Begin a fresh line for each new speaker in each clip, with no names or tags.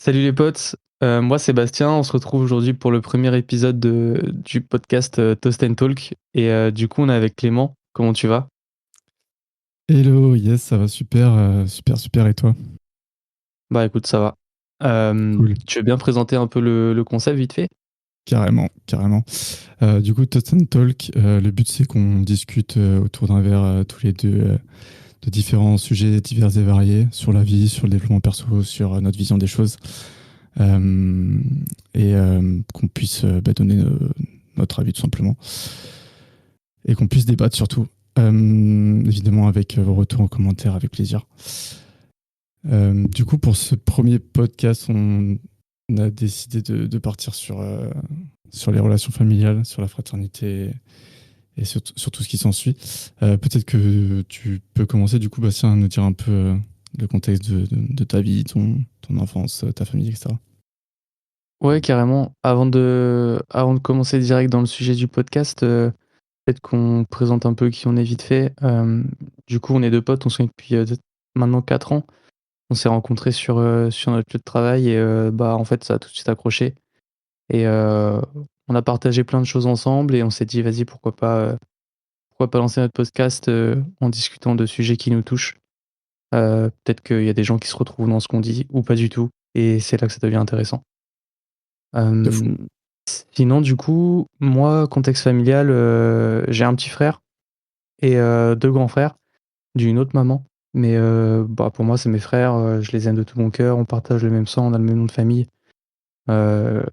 Salut les potes, moi c'est Bastien, on se retrouve aujourd'hui pour le premier épisode du podcast Toast and Talk et du coup on est avec Clément, comment tu vas?
Hello, yes, ça va super, super, et toi?
Bah écoute ça va.
Cool,
Tu veux bien présenter un peu le concept vite fait?
carrément, carrément. Du coup, Toast and Talk, le but c'est qu'on discute autour d'un verre tous les deux de différents sujets divers et variés sur la vie, sur le développement perso, sur notre vision des choses, euh, et qu'on puisse donner notre avis tout simplement, et qu'on puisse débattre surtout, évidemment avec vos retours en commentaire, avec plaisir. Du coup, pour ce premier podcast, on a décidé de partir sur les relations familiales, sur la fraternité et sur tout ce qui s'ensuit. Peut-être que tu peux commencer, du coup, Bastien, à nous dire un peu le contexte de ta vie, ton enfance, ta famille, etc.
Ouais carrément, avant de commencer direct dans le sujet du podcast, peut-être qu'on présente un peu qui on est vite fait. Du coup on est deux potes, on se connaît depuis maintenant 4 ans. On s'est rencontrés sur notre lieu de travail et bah en fait ça a tout de suite accroché. Et on a partagé plein de choses ensemble et on s'est dit: «Vas-y, pourquoi pas lancer notre podcast, en discutant de sujets qui nous touchent?» Peut-être qu'il y a des gens qui se retrouvent dans ce qu'on dit ou pas du tout et c'est là que ça devient intéressant.
De fou.
Hem, Sinon du coup, moi, contexte familial, j'ai un petit frère et 2 grands frères d'une autre maman. Mais bah, pour moi, c'est mes frères, je les aime de tout mon cœur, on partage le même sang, on a le même nom de famille. Heu,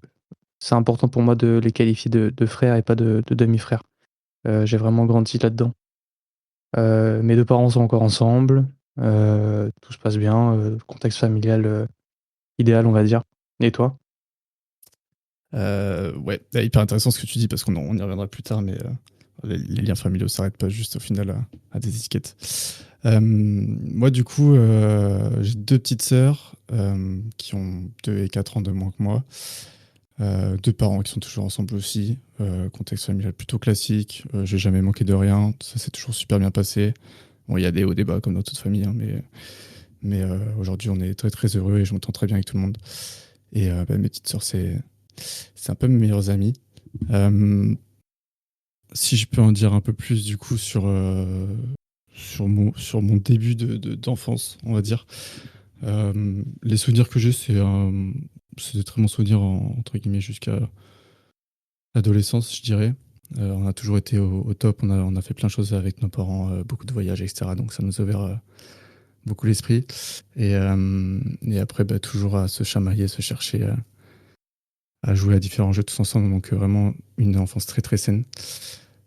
c'est important pour moi de les qualifier de frères et pas de demi-frères. J'ai vraiment grandi là-dedans. Mes 2 parents sont encore ensemble, tout se passe bien, contexte familial, idéal, on va dire. Et toi?
Ouais, c'est hyper intéressant ce que tu dis parce qu'on y reviendra plus tard, mais les liens familiaux s'arrêtent pas juste au final à des étiquettes. Moi, du coup, j'ai deux petites sœurs qui ont 2 et 4 ans de moins que moi. Deux parents qui sont toujours ensemble aussi. Contexte familial plutôt classique. J'ai jamais manqué de rien. Ça s'est toujours super bien passé. Bon, il y a des hauts débats comme dans toute famille, hein, mais aujourd'hui, on est très très heureux et je m'entends très bien avec tout le monde. Et mes petites sœurs, c'est un peu mes meilleures amies. Euh, Si je peux en dire un peu plus du coup sur mon début d'enfance, on va dire. Les souvenirs que j'ai, c'est des très bons souvenirs entre guillemets jusqu'à l'adolescence, je dirais. On a toujours été au top, on a fait plein de choses avec nos parents, beaucoup de voyages, etc. Donc ça nous a ouvert beaucoup l'esprit. Et après, toujours à se chamailler, se chercher, à jouer à différents jeux tous ensemble. Donc vraiment une enfance très très saine.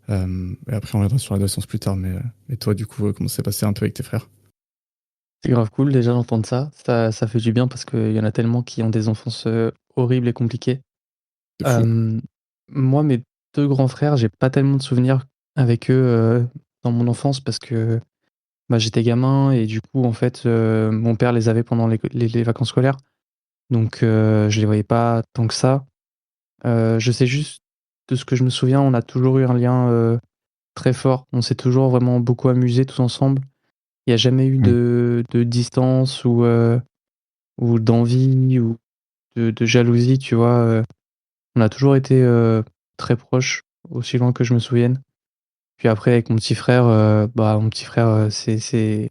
Et après, on reviendra sur l'adolescence plus tard. Mais toi, du coup, comment ça s'est passé un peu avec tes frères?
C'est grave cool déjà d'entendre ça. Ça fait du bien parce qu'il y en a tellement qui ont des enfances, horribles et compliquées.
De fou.
Hem, Moi, mes 2 grands frères, j'ai pas tellement de souvenirs avec eux, dans mon enfance parce que, bah, j'étais gamin et du coup, en fait, mon père les avait pendant les vacances scolaires. Donc je les voyais pas tant que ça. Je sais juste de ce que je me souviens, on a toujours eu un lien, très fort. On s'est toujours vraiment beaucoup amusés tous ensemble. Il y a jamais eu
Oui.
de distance ou d'envie ou de jalousie, tu vois? On a toujours été, très proches, aussi loin que je me souvienne. Puis après avec mon petit frère, bah, mon petit frère, c'est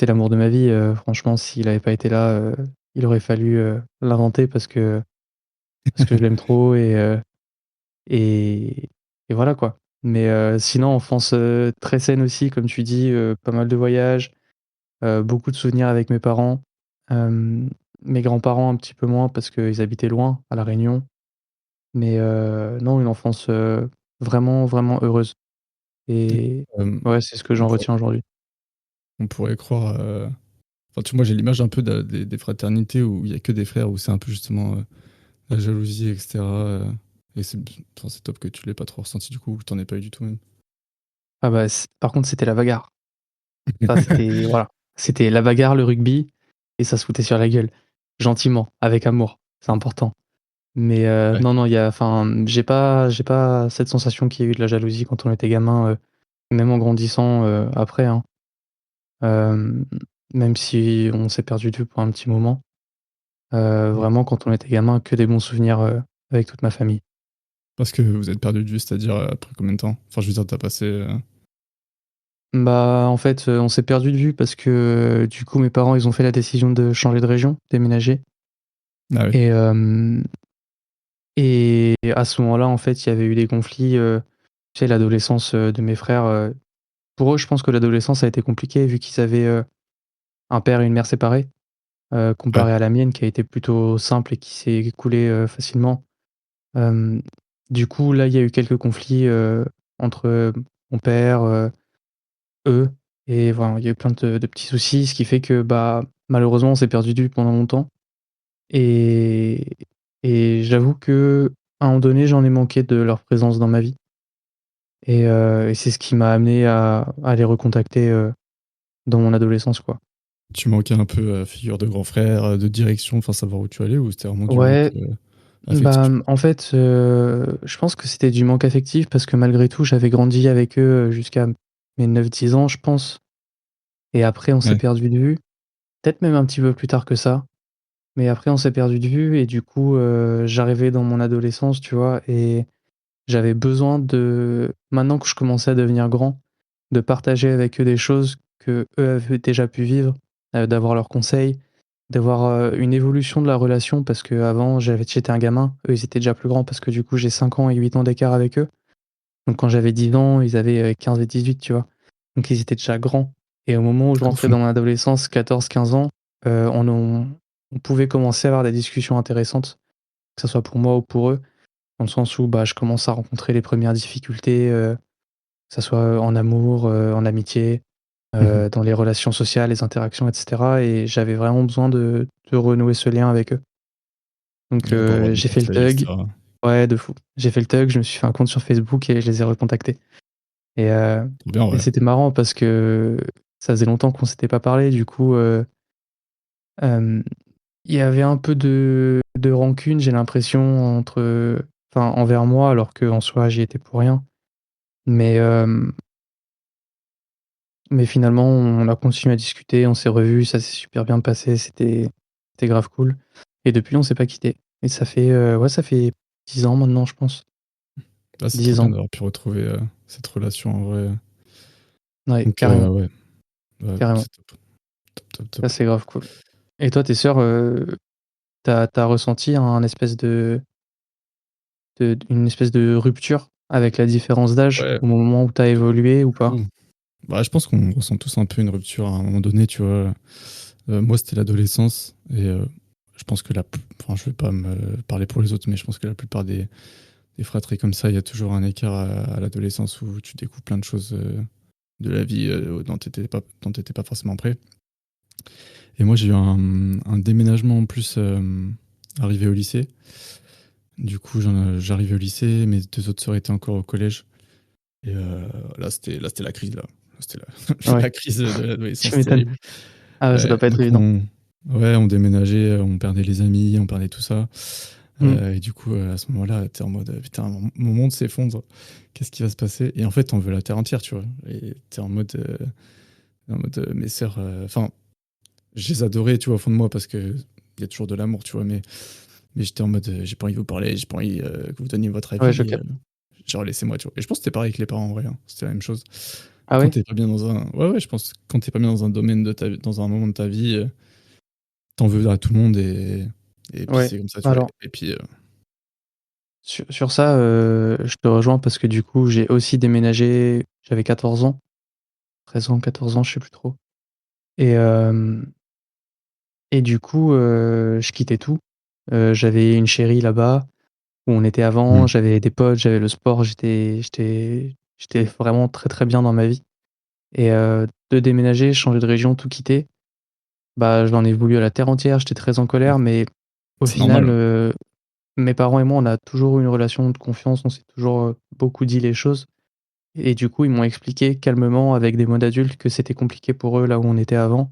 l'amour de ma vie, franchement s'il avait pas été là, il aurait fallu, l'inventer parce que je l'aime trop et et voilà quoi. Mais sinon enfance, très saine aussi comme tu dis, pas mal de voyages, beaucoup de souvenirs avec mes parents. Hem, Mes grands-parents un petit peu moins parce qu'ils habitaient loin, à La Réunion. Mais non, une enfance, vraiment, vraiment heureuse et
Euh,
ouais, c'est ce que
on
j'en
pourrait,
retiens aujourd'hui.
on pourrait croire. Enfin, moi, j'ai l'image un peu des fraternités où il y a que des frères, où c'est un peu justement la jalousie, etc. Et c'est top que tu l'aies pas trop ressenti du coup, ou que t'en aies pas eu du tout même.
Ah bah, par contre, c'était la bagarre. Ça, c'était voilà, c'était la bagarre, le rugby et ça se foutait sur la gueule. Gentiment, avec amour, c'est important. Mais
Ouais.
non, non, il y a enfin, j'ai pas cette sensation qu'il y a eu de la jalousie quand on était gamin, même en grandissant, après, hein. Hem, Même si on s'est perdu de vue pour un petit moment. Vraiment quand on était gamin, que des bons souvenirs, avec toute ma famille.
Parce que vous êtes perdu de vue, c'est-à-dire après combien de temps? Enfin, je veux dire, t'as passé.
Bah, en fait, on s'est perdu de vue parce que, du coup, mes parents, ils ont fait la décision de changer de région, déménager
Ah oui,
et hem et à ce moment-là, en fait, il y avait eu des conflits, tu sais, l'adolescence, de mes frères, pour eux, je pense que l'adolescence a été compliquée vu qu'ils avaient, un père et une mère séparés,
ouais,
comparé à la mienne qui a été plutôt simple et qui s'est écoulée, facilement. Hem, du coup, là, il y a eu quelques conflits, entre, mon père, eux et voilà, il y a eu plein de petits soucis, ce qui fait que, bah, malheureusement, on s'est perdu de vue pendant longtemps et j'avoue qu'à un moment donné, j'en ai manqué de leur présence dans ma vie et c'est ce qui m'a amené à les recontacter, dans mon adolescence, quoi.
tu manquais un peu figure de grand frère, de direction, enfin savoir où tu allais, ou c'était vraiment du manque
Ouais, bah,
affectif?
en fait, je pense que c'était du manque affectif parce que malgré tout, j'avais grandi avec eux, jusqu'à mes 9 10 ans, je pense et après on s'est
Ouais,
perdu de vue. Peut-être même un petit peu plus tard que ça. Mais après, on s'est perdu de vue et du coup, j'arrivais dans mon adolescence, tu vois? Et j'avais besoin de maintenant que je commençais à devenir grand, de partager avec eux des choses qu'eux avaient déjà pu vivre, d'avoir leurs conseils, d'avoir, une évolution de la relation parce qu'avant j'étais un gamin, eux, ils étaient déjà plus grands parce que du coup, j'ai 5 ans et 8 ans d'écart avec eux. Donc quand j'avais 10 ans, ils avaient, 15 et 18, tu vois? Donc ils étaient déjà grands et au moment où je
de
rentrais
fou.
dans mon adolescence, 14 15 ans, on pouvait commencer à avoir des discussions intéressantes, que ça soit pour moi ou pour eux, dans le sens où, bah, je commence à rencontrer les premières difficultés, que ça soit, en amour, en amitié,
Mmh.
dans les relations sociales, les interactions et cetera et j'avais vraiment besoin de renouer ce lien avec eux. Donc
Ouais, pour avoir des
j'ai fait le
conseils et
tug.
cetera.
Ouais, de fou. J'ai fait le tug, je me suis fait un compte sur Facebook et je les ai recontactés. Et heu
Trop bien, ouais.
c'était marrant parce que ça faisait longtemps qu'on s'était pas parlé, du coup, hem, il y avait un peu de rancune, j'ai l'impression, envers moi, alors qu'en soi, j'y étais pour rien. Mais finalement, on a continué à discuter, on s'est revus, ça s'est super bien passé, c'était grave cool. Et depuis, on s'est pas quittés. Et ça fait, ouais, ça fait 10 ans maintenant, je pense.
Ah, c'est trop
10
bien
ans.
d'avoir pu retrouver cette relation en vrai.
Ouais,
Donc,
carrément,
ouais, ouais,
carrément.
c'est top, top, top,
Ça,
top.
c'est grave cool. Et toi, tes sœurs, tu as ressenti un espèce une espèce de rupture avec la différence d'âge
Ouais,
au moment où tu as évolué ou
de
pas?
fou. Bah, je pense qu'on ressent tous un peu une rupture à un moment donné, tu vois? Moi, c'était l'adolescence et je pense que enfin, je vais pas me parler pour les autres, mais je pense que la plupart des fratries comme ça, il y a toujours un écart à l'adolescence où tu découvres plein de choses, de la vie, dont tu pas forcément prêt. Et moi, j'ai eu un déménagement en plus, arrivé au lycée. Du coup, j'arrivais au lycée, mes 2 autres sœurs étaient encore au collège et là, c'était la crise, là. C'était la
Ouais,
la crise de
tu
l'adolescence
m'étonnes.
terrible.
Ah ouais, ça doit pas être
Donc
évident.
on déménageait, on perdait les amis, on perdait tout ça.
Mmh.
Et du coup, à ce moment-là, tu es en mode: «Putain, mon monde s'effondre. Qu'est-ce qui va se passer?» Et en fait, on veut la terre entière, tu vois? Et tu es en mode, mes sœurs, enfin, je les adorais, tu vois, au fond de moi parce qu'il y a toujours de l'amour, tu vois? Mais j'étais en mode: «J'ai pas envie de vous parler, j'ai pas envie, que vous donniez votre
Ouais, je
avis,
capte.
genre laissez-moi», tu vois? Et je pense que c'était pareil avec les parents en vrai, hein, c'était la même chose.
Ah
Quand
ouais?
tu es pas bien dans un Ouais, ouais, je pense que quand tu es pas bien dans un domaine de ta vie, dans un moment de ta vie, tu veux à tout le monde et puis
Ouais.
c'est comme ça, tu vois?
Alors
Et puis,
sur ça, je te rejoins parce que du coup, j'ai aussi déménagé, j'avais 14 ans, 13 ans, 14 ans, je sais plus trop et hem et du coup, je quittais tout. J'avais une chérie là-bas où on était avant,
mmh,
j'avais des potes, j'avais le sport, j'étais vraiment très, très bien dans ma vie et de déménager, changer de région, tout quitter, bah, j'en ai voulu à la terre entière, j'étais très en colère mais au
c'est normal,
final,
hein.
mes parents et moi, on a toujours eu une relation de confiance, on s'est toujours, beaucoup dit les choses et du coup, ils m'ont expliqué calmement avec des mots d'adultes que c'était compliqué pour eux là où on était avant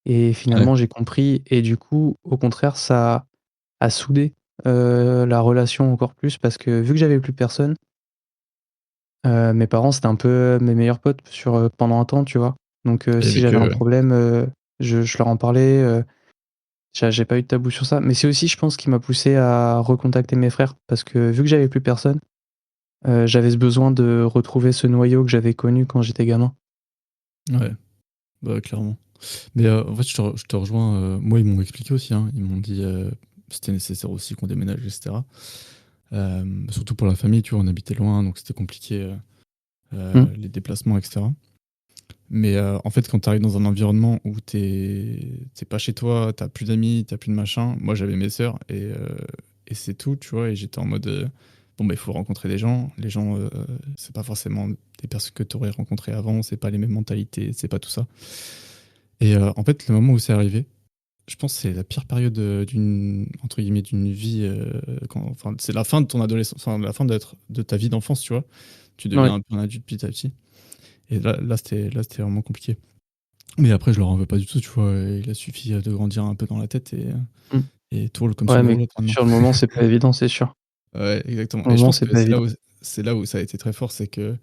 et
Ouais.
finalement j'ai compris et du coup, au contraire, ça a soudé, la relation encore plus parce que vu que j'avais plus personne, mes parents, c'était un peu mes meilleurs potes pendant un temps, tu vois? Donc
Il y
si
avait
j'avais un
que
problème, je leur en parlais, J'ai pas eu de tabou sur ça, mais c'est aussi, je pense, qui m'a poussé à recontacter mes frères parce que vu que j'avais plus personne, j'avais ce besoin de retrouver ce noyau que j'avais connu quand j'étais gamin.
Ouais, bah, clairement. Mais en fait, je te rejoins. Moi, ils m'ont expliqué aussi, hein. Ils m'ont dit c'était nécessaire aussi qu'on déménage, etc. Surtout pour la famille, tu vois, on habitait loin, donc c'était compliqué
Mmh.
les déplacements, etc. Mais en fait, quand tu arrives dans un environnement où t'es pas chez toi, t'as plus d'amis, t'as plus de machin, moi j'avais mes sœurs et c'est tout, tu vois, et j'étais en mode bon, bah il faut rencontrer des gens. Les gens, c'est pas forcément des personnes que tu aurais rencontrées avant, c'est pas les mêmes mentalités, c'est pas tout ça. Et en fait, le moment où c'est arrivé, je pense que c'est la pire période entre guillemets, d'une vie. Enfin, c'est la fin de ton adolescence, enfin, la fin de ta vie d'enfance, tu vois. Tu
Ouais.
deviens un peu un adulte petit à petit. Et là, c'était vraiment compliqué. Mais après, je leur en veux pas du tout, tu vois. Il a suffi de grandir un peu dans la tête
Mmh.
et tout roule comme sur
Ouais,
une
mais
roulotte maintenant.
sur le moment, c'est pas évident, c'est sûr.
Ouais, exactement.
Au
Et je
moment,
pense
c'est
que
pas évident.
c'est là où ça a été très fort, c'est que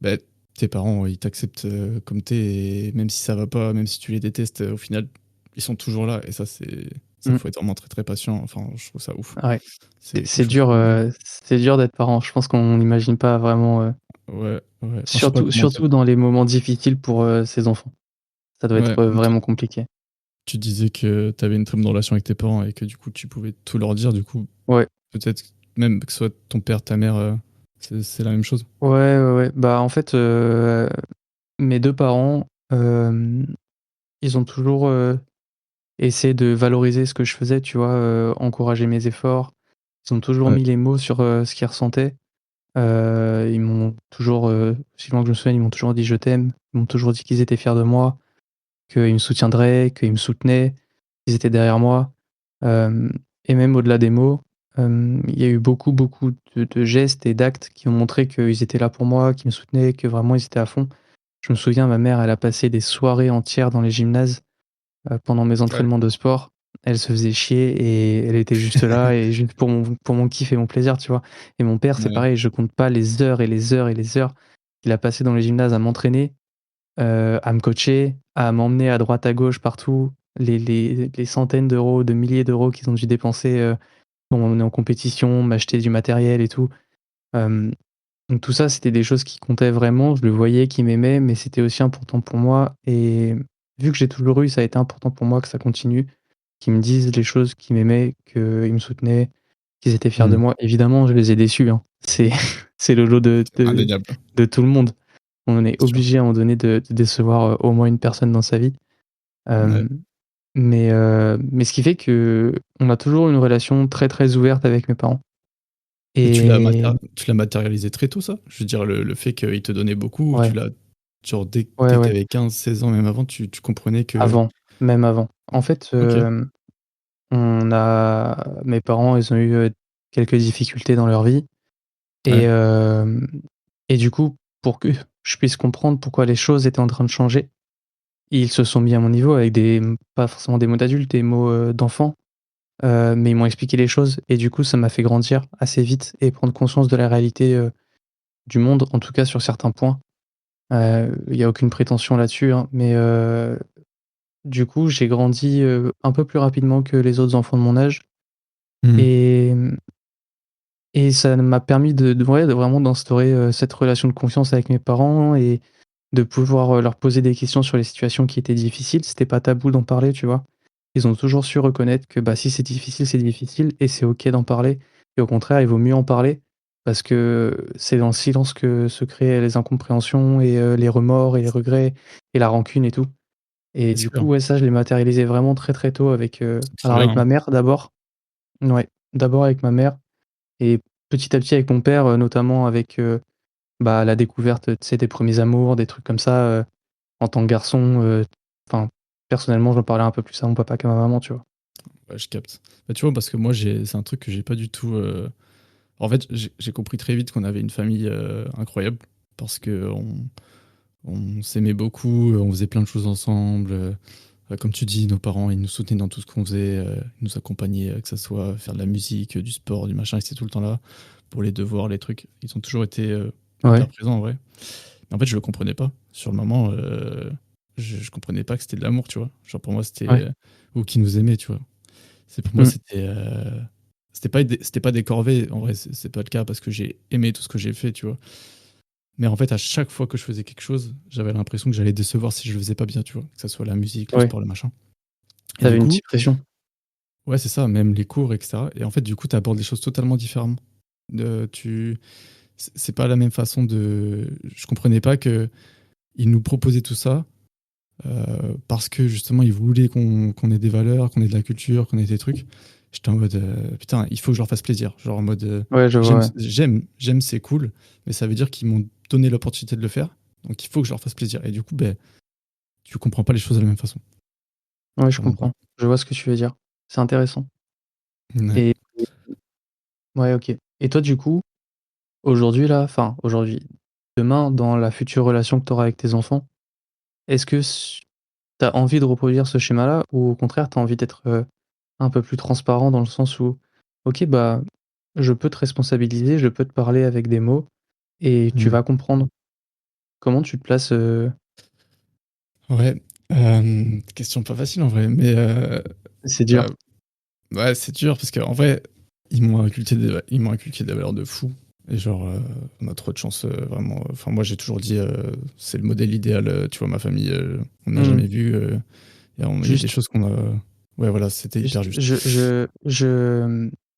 bah, tes parents, ils t'acceptent comme t'es, et même si ça va pas, même si tu les détestes, au final, ils sont toujours là. Et ça,
Mmh.
faut être vraiment très très patient. Enfin, je trouve ça ouf.
Ouais.
C'est quelque chose
C'est dur d'être parent. Je pense qu'on n'imagine pas vraiment,
ouais, ouais. Enfin, je sais pas
surtout
comment dire.
surtout dans les moments difficiles pour, ses enfants. Ça doit
Ouais,
être,
mais
vraiment compliqué.
tu disais que tu avais une très bonne relation avec tes parents et que du coup, tu pouvais tout leur dire. Du coup,
Ouais.
peut-être même que ce soit ton père, ta mère, c'est la même chose.
Ouais, ouais, ouais. Bah, en fait, mes 2 parents, ils ont toujours, essayé de valoriser ce que je faisais, tu vois? Encourager mes efforts. Ils ont toujours
Ouais,
mis les mots sur, ce qu'ils ressentaient. Ils m'ont toujours, aussi loin que je me souvienne, ils m'ont toujours dit: «Je t'aime». Ils m'ont toujours dit qu'ils étaient fiers de moi, qu'ils me soutiendraient, qu'ils me soutenaient, qu'ils étaient derrière moi. Hem et même au-delà des mots, il y a eu beaucoup, beaucoup de gestes et d'actes qui ont montré qu'ils étaient là pour moi, qu'ils me soutenaient, que vraiment ils étaient à fond. Je me souviens, ma mère, elle a passé des soirées entières dans les gymnases, pendant mes
ouais.
entraînements de sport. Elle se faisait chier et elle était juste là et juste pour mon kiff et mon plaisir, tu vois? Et mon père, c'est
Ouais,
pareil, je compte pas les heures et les heures et les heures qu'il a passé dans les gymnases à m'entraîner, à me coacher, à m'emmener à droite à gauche partout. Les centaines d'euros, de milliers d'euros qu'ils ont dû dépenser, pour m'emmener en compétition, m'acheter du matériel et tout. Hem, donc tout ça, c'était des choses qui comptaient vraiment. Je le voyais qu'ils m'aimaient, mais c'était aussi important pour moi et vu que j'ai toujours eu, ça a été important pour moi que ça continue, qu'ils me disent les choses, qu'ils m'aimaient, qu'ils me soutenaient, qu'ils étaient fiers de
mmh,
moi. Évidemment, je les ai déçus, hein. C'est c'est le lot
c'est indéniable,
de tout le monde. On est
c'est sûr.
obligé à un moment donné de décevoir, au moins une personne dans sa vie.
Ouais.
Hem, mais ce qui fait qu'on a toujours une relation très, très ouverte avec mes parents
Et
et
tu l'as matérialisé très tôt, ça? Je veux dire, le fait qu'il te donnait beaucoup, ou tu
ouais,
l'as genre
ouais,
dès que tu
ouais,
avais 15-16 ans, même avant, tu comprenais que
avant, même avant. En fait,
OK,
on a mes parents, ils ont eu, quelques difficultés dans leur vie et
ouais,
hem et du coup, pour que je puisse comprendre pourquoi les choses étaient en train de changer, ils se sont mis à mon niveau avec pas forcément des mots d'adultes, des mots, d'enfants, mais ils m'ont expliqué les choses et du coup, ça m'a fait grandir assez vite et prendre conscience de la réalité, du monde, en tout cas sur certains points. Il y a aucune prétention là-dessus, hein, mais du coup, j'ai grandi, un peu plus rapidement que les autres enfants de mon âge
mmh,
et et ça m'a permis de vraiment d'instaurer, cette relation de confiance avec mes parents et de pouvoir, leur poser des questions sur les situations qui étaient difficiles. C'était pas tabou d'en parler, tu vois? Ils ont toujours su reconnaître que, bah, si c'est difficile et c'est OK d'en parler et au contraire, il vaut mieux en parler parce que c'est dans le silence que se créent les incompréhensions et les remords et les regrets et la rancune et tout et
c'est
du
sûr.
coup, ouais, ça, je l'ai matérialisé vraiment très, très tôt avec,
C'est très
alors
bien,
avec
hein.
ma mère d'abord. Ouais, d'abord avec ma mère et petit à petit avec mon père, notamment avec, bah, la découverte, tu sais, des premiers amours, des trucs comme ça, en tant que garçon, enfin, personnellement, j'en parlais un peu plus à mon papa qu'à ma maman, tu vois?
Ouais, je capte. Bah, tu vois, parce que moi, c'est un truc que j'ai pas du tout, en fait, j'ai compris très vite qu'on avait une famille, incroyable parce qu'on s'aimait beaucoup, on faisait plein de choses ensemble, comme tu dis, nos parents, ils nous soutenaient dans tout ce qu'on faisait, ils nous accompagnaient, que ça soit faire de la musique, du sport, du machin, ils étaient tout le temps là pour les devoirs, les trucs. Ils ont toujours été,
Ouais.
hyper présents en vrai. Mais en fait, je le comprenais pas. Sur le moment, je comprenais pas que c'était de l'amour, tu vois? Genre pour moi,
Ouais.
ou qui nous aimait, tu vois? C'est pour moi,
Mmh.
c'était pas des corvées. En vrai, c'est pas le cas parce que j'ai aimé tout ce que j'ai fait, tu vois? Mais en fait, à chaque fois que je faisais quelque chose, j'avais l'impression que j'allais décevoir si je le faisais pas bien, tu vois? Que ça soit la musique, le
Ouais.
sport, le machin. Et
Tu
du
avais une
coup,
petite pression.
ouais, c'est ça, même les cours, et cetera. Et en fait, du coup, tu abordes les choses totalement différemment. Tu c'est pas la même façon de je comprenais pas qu'ils nous proposaient tout ça, parce que justement, ils voulaient qu'on ait des valeurs, qu'on ait de la culture, qu'on ait des trucs. J'étais en mode, putain, il faut que je leur fasse plaisir. Genre en mode,
Ouais, je vois, ouais.
j'aime, c'est cool, mais ça veut dire qu'ils m'ont donné l'opportunité de le faire, donc il faut que je leur fasse plaisir. Et du coup, ben, tu comprends pas les choses de la même façon.
Ouais, je
Clairement pas.
comprends. Je vois ce que tu veux dire. C'est intéressant
Ouais.
et ouais, OK. Et toi, du coup, aujourd'hui là, enfin aujourd'hui, demain, dans la future relation que tu auras avec tes enfants, est-ce que tu as envie de reproduire ce schéma-là ou au contraire, tu as envie d'être, un peu plus transparent dans le sens où: «OK, bah, je peux te responsabiliser, je peux te parler avec des mots et tu
Mmh.
vas comprendre». Comment tu te places,
Ouais, question pas facile en vrai, mais
c'est dur.
bah, ouais, c'est dur parce qu'en vrai, ils m'ont inculqué des valeurs de fou et genre, on a trop de chance, vraiment, enfin moi j'ai toujours dit, c'est le modèle idéal, tu vois? Ma famille, on n'a
Mmh.
jamais vu, il y a des
Juste
choses qu'on a ouais voilà, c'était hyper
juste
juste.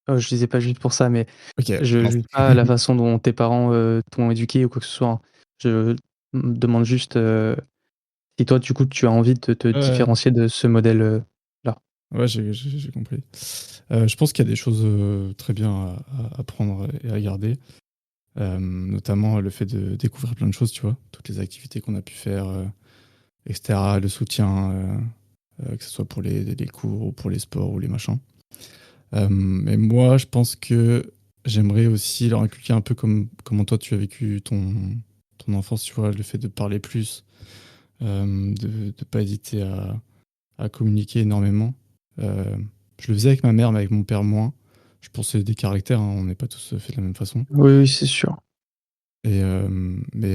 oh, je disais pas juste pour ça, mais
OK,
je
mince.
juge pas la façon dont tes parents, t'ont éduqué ou quoi que ce soit, hein. Je me demande juste, si toi, du coup, tu as envie de te
Ouais,
différencier de ce modèle, là.
ouais, j'ai compris. Je pense qu'il y a des choses, très bien à prendre et à garder, notamment le fait de découvrir plein de choses, tu vois? Toutes les activités qu'on a pu faire, et cetera, le soutien, que ce soit pour les cours ou pour les sports ou les machins. Mais moi, je pense que j'aimerais aussi leur inculquer un peu comment toi tu as vécu ton enfance, tu vois? Le fait de parler plus, de pas hésiter à communiquer énormément. Je le faisais avec ma mère, mais avec mon père moins. Je pense que c'est des caractères, hein, on n'est pas tous, faits de la même façon.
Oui, oui, c'est sûr.
Mais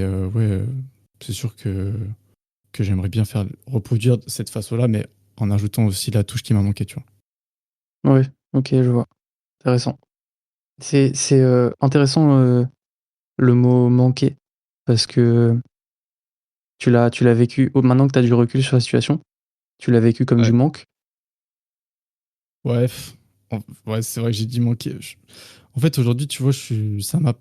ouais, c'est sûr que j'aimerais bien faire reproduire cette façon-là, mais en ajoutant aussi la touche qui m'a manqué, tu vois?
Oui, OK, je vois. Intéressant. C'est, intéressant, le mot «manquer» parce que tu l'as vécu maintenant que tu as du recul sur la situation, tu l'as vécu comme du
Ouais.
manque?
Ouais, en ouais, c'est vrai que j'ai dit manquer. En fait, aujourd'hui, tu vois, je suis ça m'a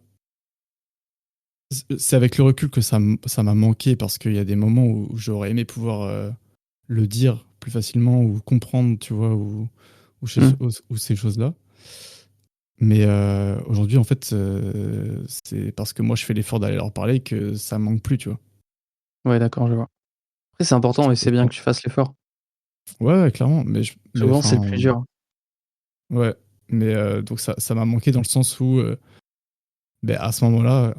c'est avec le recul que ça m'a manqué parce qu'il y a des moments où j'aurais aimé pouvoir, le dire plus facilement ou comprendre, tu vois?
Mmh.
Ou ces choses-là. Mais aujourd'hui, en fait, c'est parce que moi, je fais l'effort d'aller leur parler que ça me manque plus, tu vois?
Ouais, d'accord, je vois. Après, c'est
Parce
important
que
et c'est bien que tu fasses l'effort.
ouais, ouais, clairement, mais
Souvent, c'est le
enfin,
plus dur.
ouais, mais donc ça m'a manqué dans le sens où, beh, à ce moment-là,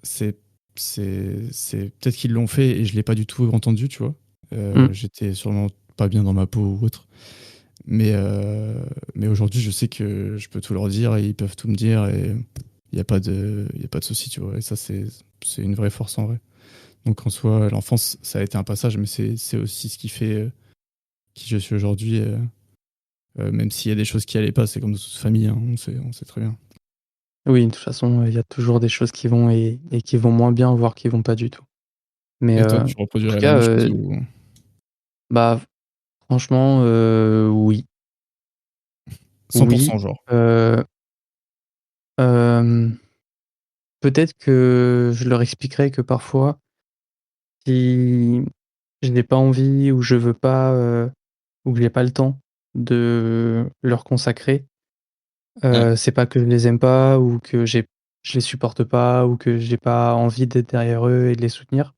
c'est c'est peut-être qu'ils l'ont fait et je l'ai pas du tout entendu, tu vois?
Mmh.
J'étais sûrement pas bien dans ma peau ou autre, mais mais aujourd'hui, je sais que je peux tout leur dire et ils peuvent tout me dire et il y a pas de souci, tu vois? Et ça, c'est une vraie force en vrai. Donc en soi, l'enfance, ça a été un passage, mais c'est aussi ce qui fait, qui je suis aujourd'hui, même s'il y a des choses qui allaient pas, c'est comme dans toute famille, hein, on sait très bien.
Oui, de toute façon, il y a toujours des choses qui vont et qui vont moins bien, voire qui vont pas du tout. Mais,
Et toi, tu
en tout
reproduirais la
cas,
même chose ou
bah, franchement, oui.
100
Oui,
genre?
heu, hem, peut-être que je leur expliquerai que parfois, si je n'ai pas envie ou je veux pas, ou que j'ai pas le temps de leur consacrer,
Ouais.
c'est pas que je les aime pas ou que je les supporte pas ou que j'ai pas envie d'être derrière eux et de les soutenir.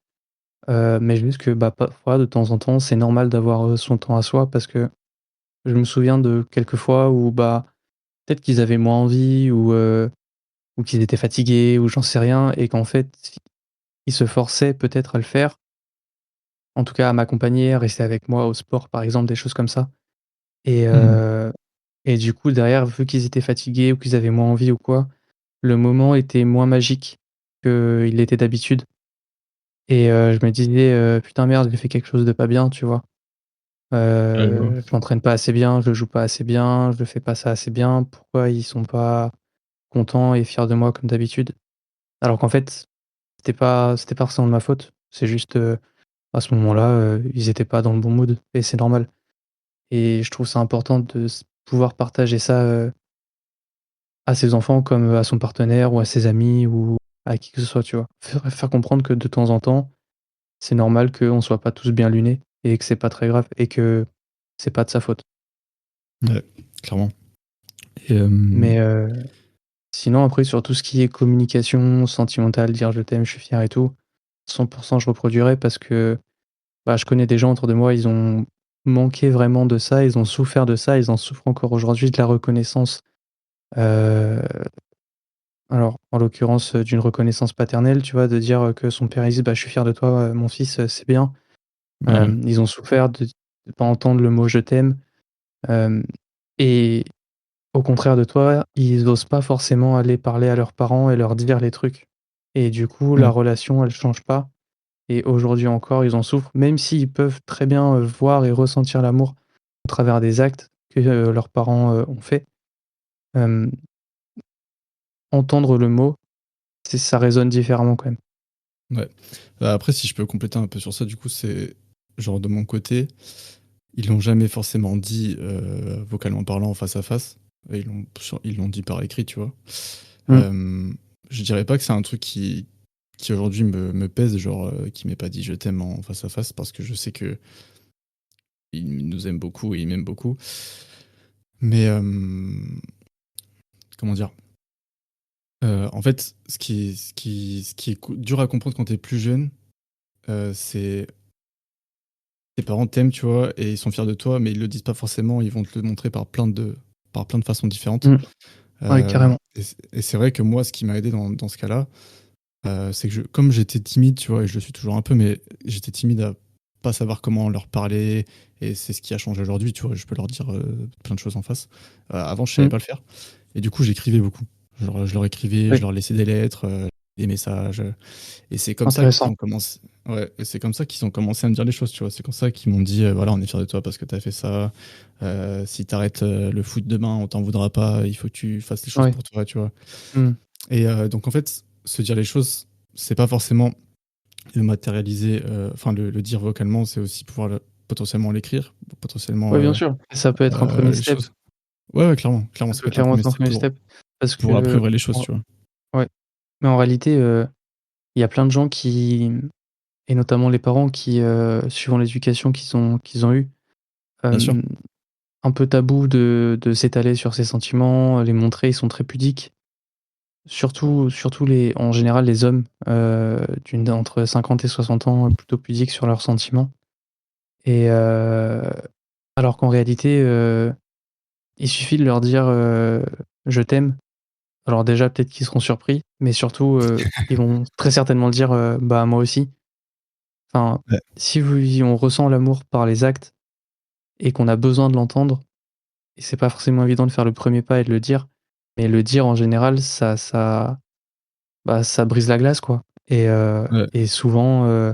Mais juste que, bah, parfois, de temps en temps, c'est normal d'avoir, son temps à soi parce que je me souviens de quelques fois où, bah, peut-être qu'ils avaient moins envie ou qu'ils étaient fatigués ou j'en sais rien et qu'en fait, ils se forçaient peut-être à le faire, en tout cas à m'accompagner, à rester avec moi au sport, par exemple, des choses comme ça et
Mmh.
heu et du coup, derrière, vu qu'ils étaient fatigués ou qu'ils avaient moins envie ou quoi, le moment était moins magique qu'il l'était d'habitude et je me disais, «Putain merde, j'ai fait quelque chose de pas bien», tu vois?
Ouais, je vois.
Je m'entraîne pas assez bien, je joue pas assez bien, je fais pas ça assez bien. Pourquoi ils sont pas contents et fiers de moi comme d'habitude? Alors qu'en fait, c'était pas forcément de ma faute. C'est juste, à ce moment-là, ils étaient pas dans le bon mood et c'est normal et je trouve ça important de pouvoir partager ça, à ses enfants comme à son partenaire ou à ses amis ou à qui que ce soit, tu vois? Faire comprendre que de temps en temps, c'est normal qu'on soit pas tous bien lunés et que c'est pas très grave et que c'est pas de sa faute.
Ouais, clairement. Et
Mais sinon après sur tout ce qui est communication sentimentale, dire: «Je t'aime, je suis fier» et tout, 100 je reproduirais parce que, bah, je connais des gens autour de moi, ils ont manqué vraiment de ça, ils ont souffert de ça, ils en souffrent encore aujourd'hui de la reconnaissance, heu, alors en l'occurrence, d'une reconnaissance paternelle, tu vois? De dire, que son père il dise: «Bah, je suis fier de toi, mon fils, c'est bien».
ouais,
Ils ont souffert de pas entendre le mot «je t'aime», hem et au contraire de toi, ils osent pas forcément aller parler à leurs parents et leur dire les trucs et du coup, la
ouais,
relation, elle change pas et aujourd'hui encore, ils en souffrent, même s'ils peuvent très bien, voir et ressentir l'amour à travers des actes que, leurs parents, ont fait. Hem, entendre le mot, ça résonne différemment quand même.
ouais. Après, si je peux compléter un peu sur ça, du coup, c'est genre de mon côté, ils l'ont jamais forcément dit, vocalement parlant, face à face. Et ils l'ont dit par écrit, tu vois?
Mmh.
Je dirais pas que c'est un truc qui aujourd'hui me pèse, genre, qu'il m'ait pas dit «je t'aime» en face à face, parce que je sais qu'il nous aime beaucoup et il m'aime beaucoup. Mais, comment dire? En fait, ce qui est dur à comprendre quand tu es plus jeune, c'est tes parents t'aiment, tu vois? Et ils sont fiers de toi, mais ils le disent pas forcément, ils vont te le montrer par plein de façons différentes.
Mmh. Ouais, carrément.
Et c'est vrai que moi, ce qui m'a aidé dans ce cas-là, c'est que comme j'étais timide, tu vois? Et je le suis toujours un peu, mais j'étais timide à pas savoir comment leur parler, et c'est ce qui a changé aujourd'hui, tu vois? Je peux leur dire, plein de choses en face. Avant, je savais
Mmh.
pas le faire, et du coup, j'écrivais beaucoup. Genre, je leur écrivais, je
Oui,
leur laissais des lettres, des messages, et c'est comme ça qu'ils
intéressant.
ont commencé. Ouais, et c'est comme ça qu'ils ont commencé à me dire les choses, tu vois? C'est comme ça qu'ils m'ont dit, «Voilà, on est fiers de toi parce que tu as fait ça. Si tu arrêtes, le foot demain, on t'en voudra pas. Il faut que tu fasses les choses
Ouais.
pour toi», tu vois?
Mmh.
Et donc en fait, se dire les choses, c'est pas forcément le matérialiser, enfin le dire vocalement, c'est aussi pouvoir potentiellement l'écrire, potentiellement,
Ouais, bien sûr. Ça peut être un premier
les
step.
choses. Ouais, ouais, clairement, clairement,
Ça
ça peut
peut
être un
clairement
premier
être un
step
premier step parce
pour
que
apprivoiser les choses,
en
tu vois?
ouais, mais en réalité, il y a plein de gens qui et notamment les parents qui, suivant l'éducation qu'ils ont eue,
Bien sûr.
hem, un peu tabou de s'étaler sur ses sentiments, les montrer, ils sont très pudiques. Surtout les en général les hommes, entre 50 et 60 ans, plutôt pudiques sur leurs sentiments et alors qu'en réalité, il suffit de leur dire, «Je t'aime». Alors déjà peut-être qu'ils seront surpris, mais surtout, ils vont très certainement le dire, «Bah moi aussi». Enfin,
Ouais,
si on ressent l'amour par les actes et qu'on a besoin de l'entendre et c'est pas forcément évident de faire le premier pas et de le dire, mais le dire en général ça brise la glace quoi
ouais.
et souvent,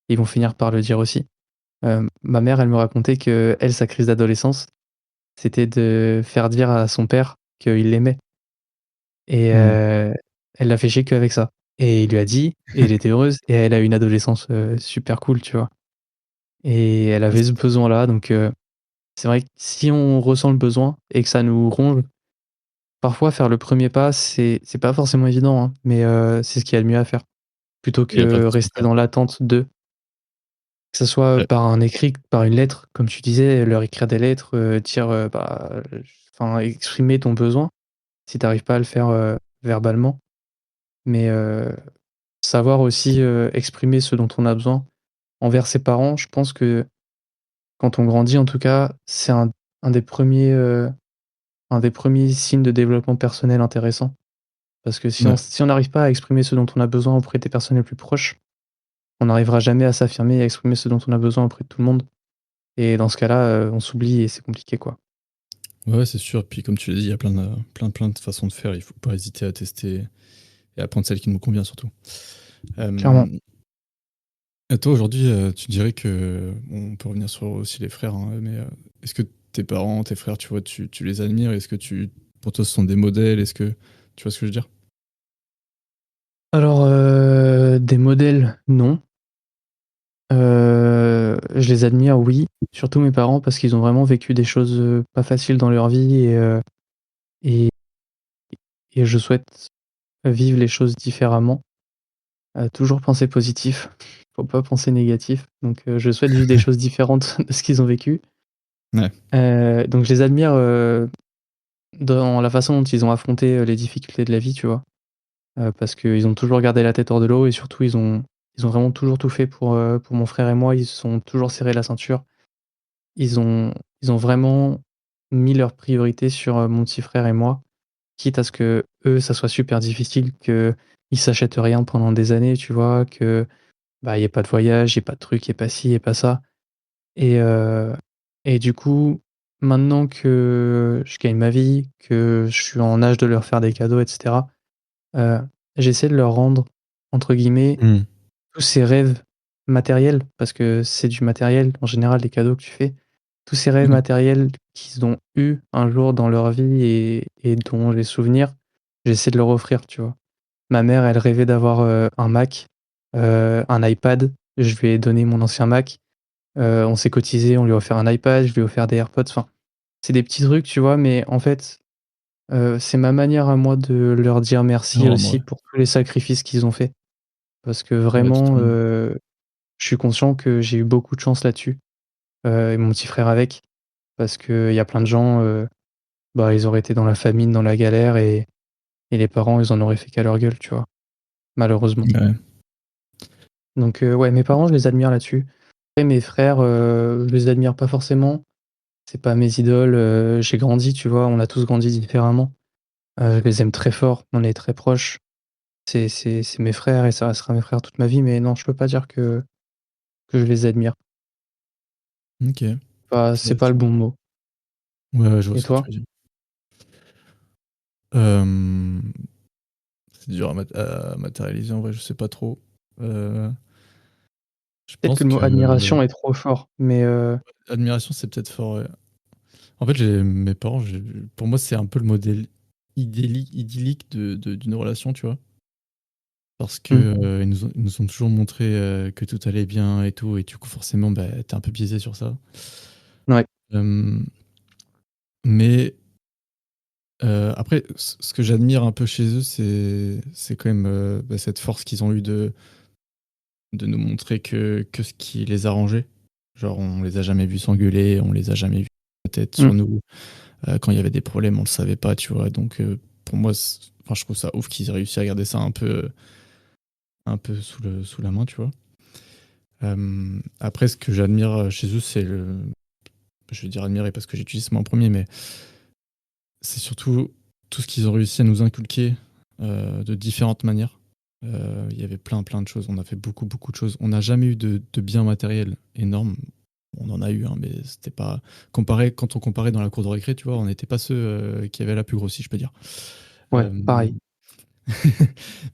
ils vont finir par le dire aussi. Ma mère, elle me racontait qu'elle, sa crise d'adolescence, c'était de faire dire à son père qu'il l'aimait et
Mmh.
elle l'a fait chier qu'avec ça et il lui a dit et elle était heureuse et elle a eu une adolescence, super cool, tu vois? Et elle
Ouais,
avait ce besoin-là donc c'est vrai que si on ressent le besoin et que ça nous ronge, parfois faire le premier pas, c'est pas forcément évident, hein, mais c'est ce qu'il y a de mieux à faire. Plutôt
il y a plein de
que
façons de
rester
faire.
dans l'attente de. Que ça soit
Ouais.
par un écrit, par une lettre, comme tu disais, leur écrire des lettres, dire, bah, enfin exprimer ton besoin, si tu arrives pas à le faire, verbalement. Mais savoir aussi, exprimer ce dont on a besoin envers ses parents, je pense que quand on grandit en tout cas, c'est un des premiers un des premiers signes de développement personnel intéressant. Parce que
Ouais.
si on n'arrive pas à exprimer ce dont on a besoin auprès des personnes les plus proches, on n'arrivera jamais à s'affirmer et à exprimer ce dont on a besoin auprès de tout le monde et dans ce cas-là, on s'oublie et c'est compliqué, quoi.
Ouais, ouais, c'est sûr. Puis comme tu l'as dit, il y a plein de façons de faire. Il faut pas hésiter à tester et à prendre celle qui nous convient surtout.
Clairement.
Hem Et toi, aujourd'hui, tu dirais que, bon, on peut revenir sur aussi les frères, hein, mais est-ce que tes parents, tes frères, tu vois, tu les admires? Est-ce que pour toi, ce sont des modèles? Est-ce que, tu vois ce que je veux dire?
Alors, des modèles, non. Je les admire, oui, surtout mes parents parce qu'ils ont vraiment vécu des choses, pas faciles dans leur vie et et je souhaite vivre les choses différemment. Toujours penser positif, faut pas penser négatif, donc je souhaite vivre des choses différentes de ce qu'ils ont vécu.
Ouais.
Donc je les admire, dans la façon dont ils ont affronté, les difficultés de la vie, tu vois? Parce qu'ils ont toujours gardé la tête hors de l'eau et surtout ils ont vraiment toujours tout fait pour mon frère et moi. Ils se sont toujours serré la ceinture. Ils ont ils ont vraiment mis leurs priorités sur, mon petit frère et moi, quitte à ce que eux, ça soit super difficile, qu'ils s'achètent rien pendant des années, tu vois? Que, bah, il y ait pas de voyage, il y ait pas de truc, il y ait pas ci, il y ait pas ça et heu et du coup, maintenant que je gagne ma vie, que je suis en âge de leur faire des cadeaux et cetera, heu, j'essaie de leur rendre, entre guillemets,
Mmh.
tous ces rêves matériels, parce que c'est du matériel en général les cadeaux que tu fais. Tous ces rêves
Ouais.
matériels qu'ils ont eus un jour dans leur vie et dont j'ai souvenir, j'essaie de leur offrir, tu vois? Ma mère, elle rêvait d'avoir, un Mac, un iPad. Je lui ai donné mon ancien Mac. On s'est cotisé, on lui a offert un iPad, je lui ai offert des AirPods, enfin, c'est des petits trucs, tu vois? Mais en fait, c'est ma manière à moi de leur dire merci
Énorme,
aussi
ouais.
pour tous les sacrifices qu'ils ont faits. Parce que
Ouais,
vraiment,
totalement.
je suis conscient que j'ai eu beaucoup de chance là-dessus, et mon petit frère avec. Parce qu'il y a plein de gens, bah, ils auraient été dans la famine, dans la galère et les parents, ils en auraient fait qu'à leur gueule, tu vois? Malheureusement.
Ouais.
Donc ouais, mes parents, je les admire là-dessus. Après mes frères, je les admire pas forcément. C'est pas mes idoles, j'ai grandi, tu vois? On a tous grandi différemment. Je les aime très fort, on est très proches. C'est mes frères et ça restera mes frères toute ma vie, mais non, je peux pas dire que je les admire.
Ok.
Pas c'est pas le bon mot.
Ouais, ouais, je vois
Et
ce que tu
toi?
veux dire. Euh, c'est dur à matérialiser en vrai, je sais pas trop. Euh, je
Peut-être que
pense
le mot
que
admiration est trop fort, mais
admiration, c'est peut-être fort. Ouais. En fait, mes parents, pour moi, c'est un peu le modèle idyllique d'une relation, tu vois. Parce que
mmh,
ils nous ont toujours montré que tout allait bien et tout, et du coup, forcément, bah, t'es un peu biaisé sur ça.
ouais.
Euh, mais après, ce que j'admire un peu chez eux, c'est quand même bah, cette force qu'ils ont eu de nous montrer que ce qui les arrangeait. Genre, on les a jamais vus s'engueuler, on les a jamais vus la tête
Mmh,
sur nous. Quand il y avait des problèmes, on le savait pas, tu vois. Donc, pour moi, enfin, je trouve ça ouf qu'ils aient réussi à garder ça un peu sous la main, tu vois. Après, ce que j'admire chez eux, c'est le. Je vais dire admirer parce que j'ai utilisé ce mot en premier, mais c'est surtout tout ce qu'ils ont réussi à nous inculquer de différentes manières. Il y avait plein de choses. On a fait beaucoup de choses. On n'a jamais eu de biens matériels énormes. On en a eu, hein, mais c'était pas quand on comparait dans la cour de récré, tu vois, on n'était pas ceux qui avaient la plus grosse, si je peux dire.
ouais,
Euh,
pareil.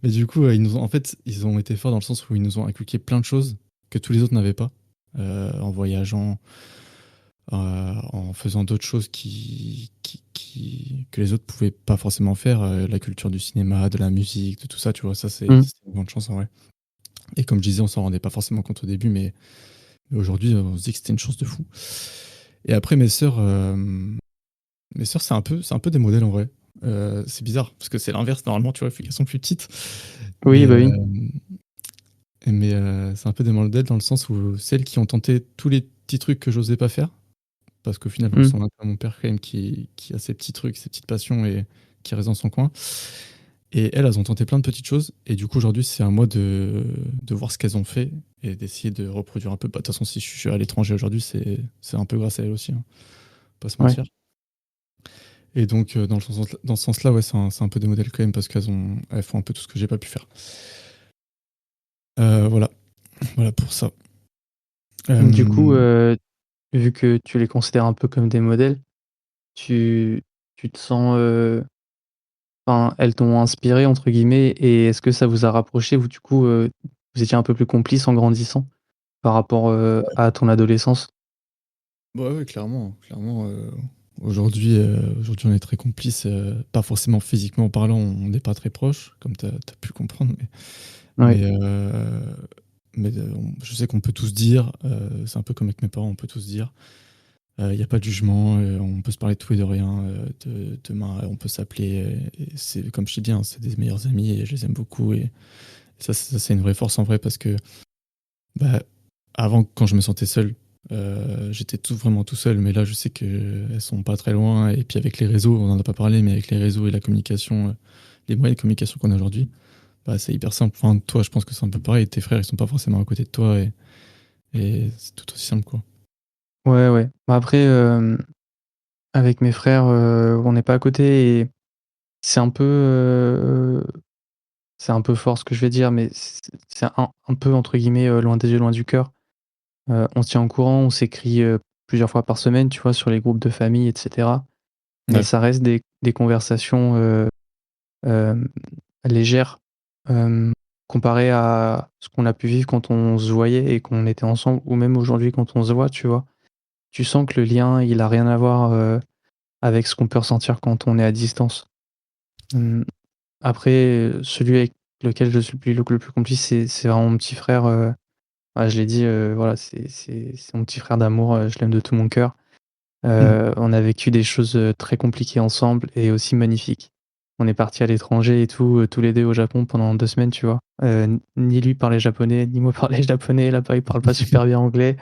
mais du coup, en fait, ils ont été forts dans le sens où ils nous ont inculqué plein de choses que tous les autres n'avaient pas, en voyageant, en faisant d'autres choses que les autres pouvaient pas forcément faire, la culture du cinéma, de la musique, de tout ça, tu vois, ça
Mmh,
c'est une grande chance en vrai. Et comme je disais, on s'en rendait pas forcément compte au début, mais aujourd'hui, on se dit que c'était une chance de fou. Et après, mes sœurs, c'est un peu des modèles en vrai. C'est bizarre parce que c'est l'inverse normalement, tu vois, vu qu'elles sont plus petites.
oui,
Mais,
bah, oui.
c'est un peu des modèles dans le sens où celles qui ont tenté tous les petits trucs que j'osais pas faire, parce qu'au final, on
Mmh,
ressemble un peu à mon père quand même qui a ses petits trucs, ses petites passions et qui reste dans son coin. Et elles ont tenté plein de petites choses. Et du coup, aujourd'hui, c'est à moi de voir ce qu'elles ont fait et d'essayer de reproduire un peu. Bah, de toute façon, si je suis à l'étranger aujourd'hui, c'est un peu grâce à elles aussi, hein, pas se
ouais.
mentir. Et donc, dans ce sens-là, ouais, c'est un peu des modèles quand même parce elles font un peu tout ce que j'ai pas pu faire. Voilà, voilà pour ça.
Du coup,
Euh,
vu que tu les considères un peu comme des modèles, tu tu te sens, enfin, elles t'ont «inspiré» entre guillemets et est-ce que ça vous a rapprochés, vous, du coup, vous étiez un peu plus complices en grandissant? par rapport, à ton adolescence?
Ouais, ouais, clairement, clairement, aujourd'hui, aujourd'hui, on est très complices, pas forcément physiquement parlant, on n'est pas très proches, comme tu as pu comprendre,
Ouais,
mais on je sais qu'on peut tout se dire, c'est un peu comme avec mes parents, on peut tout se dire. Il y a pas de jugement, on peut se parler de tout et de rien, demain, on peut s'appeler, et c'est comme je t'ai dit, hein, c'est des meilleurs amis et je les aime beaucoup et ça, c'est une vraie force en vrai parce que, bah, avant, quand je me sentais seul, j'étais vraiment tout seul, mais là, je sais qu'elles sont pas très loin. Et puis avec les réseaux, on en a pas parlé, mais avec les réseaux et la communication, les moyens de communication qu'on a aujourd'hui, bah, c'est hyper simple. Enfin, toi, je pense que c'est un peu pareil. Tes frères, ils sont pas forcément à côté de toi et c'est tout aussi simple, quoi.
ouais, ouais. Bah, après, avec mes frères, on n'est pas à côté et c'est un peu, c'est un peu fort ce que je vais dire, mais c'est un peu entre guillemets, «loin des yeux, loin du cœur». On se tient au courant, on s'écrit, plusieurs fois par semaine, tu vois, sur les groupes de famille et cetera. Mais
Ouais,
ça reste des conversations, hem, légères, comparées à ce qu'on a pu vivre quand on se voyait et qu'on était ensemble ou même aujourd'hui quand on se voit, tu vois? Tu sens que le lien, il a rien à voir, avec ce qu'on peut ressentir quand on est à distance. Mmh, après, celui avec lequel je suis le plus complice, c'est vraiment mon petit frère, ouais, je l'ai dit, voilà, c'est mon petit frère d'amour, je l'aime de tout mon cœur.
mmh,
On a vécu des choses, très compliquées ensemble et aussi magnifiques. On est partis à l'étranger et tout, tous les 2 au Japon pendant 2 semaines, tu vois? Ni lui parlait japonais, ni moi parlais japonais. Là-bas, ils parlent pas super bien anglais.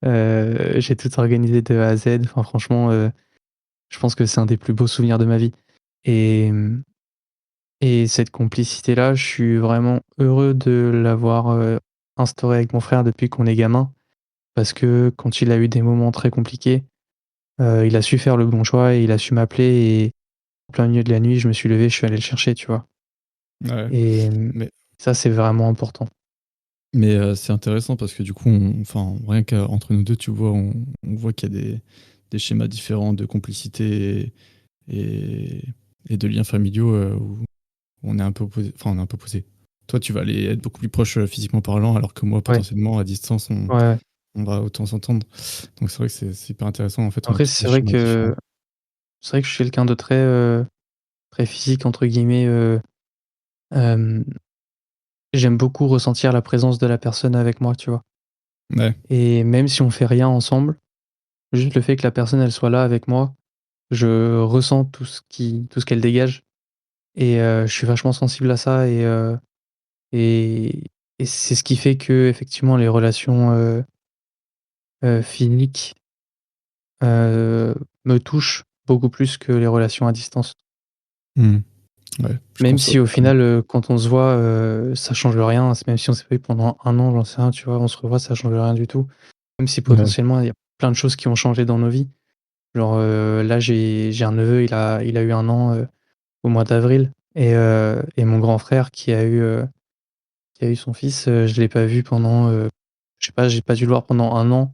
J'ai tout organisé de A à Z. Enfin franchement, je pense que c'est un des plus beaux souvenirs de ma vie et et cette complicité-là, je suis vraiment heureux de l'avoir, instaurée avec mon frère depuis qu'on est gamin. Parce que quand il a eu des moments très compliqués, il a su faire le bon choix et il a su m'appeler et en plein milieu de la nuit, je me suis levé, je suis allé le chercher, tu vois?
ouais.
Et
Mais
ça, c'est vraiment important.
c'est intéressant parce que du coup, enfin, rien qu'entre nous deux, tu vois, on voit qu'il y a des schémas différents de complicité et, et de liens familiaux où on est un peu opposé. Enfin, on est un peu opposé. Toi, tu vas aller être beaucoup plus proche physiquement parlant, alors que moi,
Ouais,
potentiellement, à distance,
ouais, ouais.
on va autant s'entendre. Donc, c'est vrai que c'est hyper intéressant. En fait, on a
Après,
tous des schémas différents.
c'est vrai que je suis quelqu'un de très, très «physique» entre guillemets, hem, j'aime beaucoup ressentir la présence de la personne avec moi, tu vois?
Ouais.
Et même si on fait rien ensemble, juste le fait que la personne, elle soit là avec moi, je ressens tout ce qu'elle dégage et je suis vachement sensible à ça et et c'est ce qui fait qu'effectivement les relations, physiques, me touchent beaucoup plus que les relations à distance.
Hmm. Ouais, je
Même
conçois
si au
totalement.
final, quand on se voit, ça change rien, même si on s'est pas vu pendant un an, j'en sais rien, tu vois? On se revoit, ça change rien du tout. Même si
Ouais.
potentiellement il y a plein de choses qui ont changé dans nos vies. Genre, là j'ai un neveu, il a eu un an, au mois d'avril et mon grand frère qui a eu son fils, je l'ai pas vu pendant, je sais pas, j'ai pas dû le voir pendant un an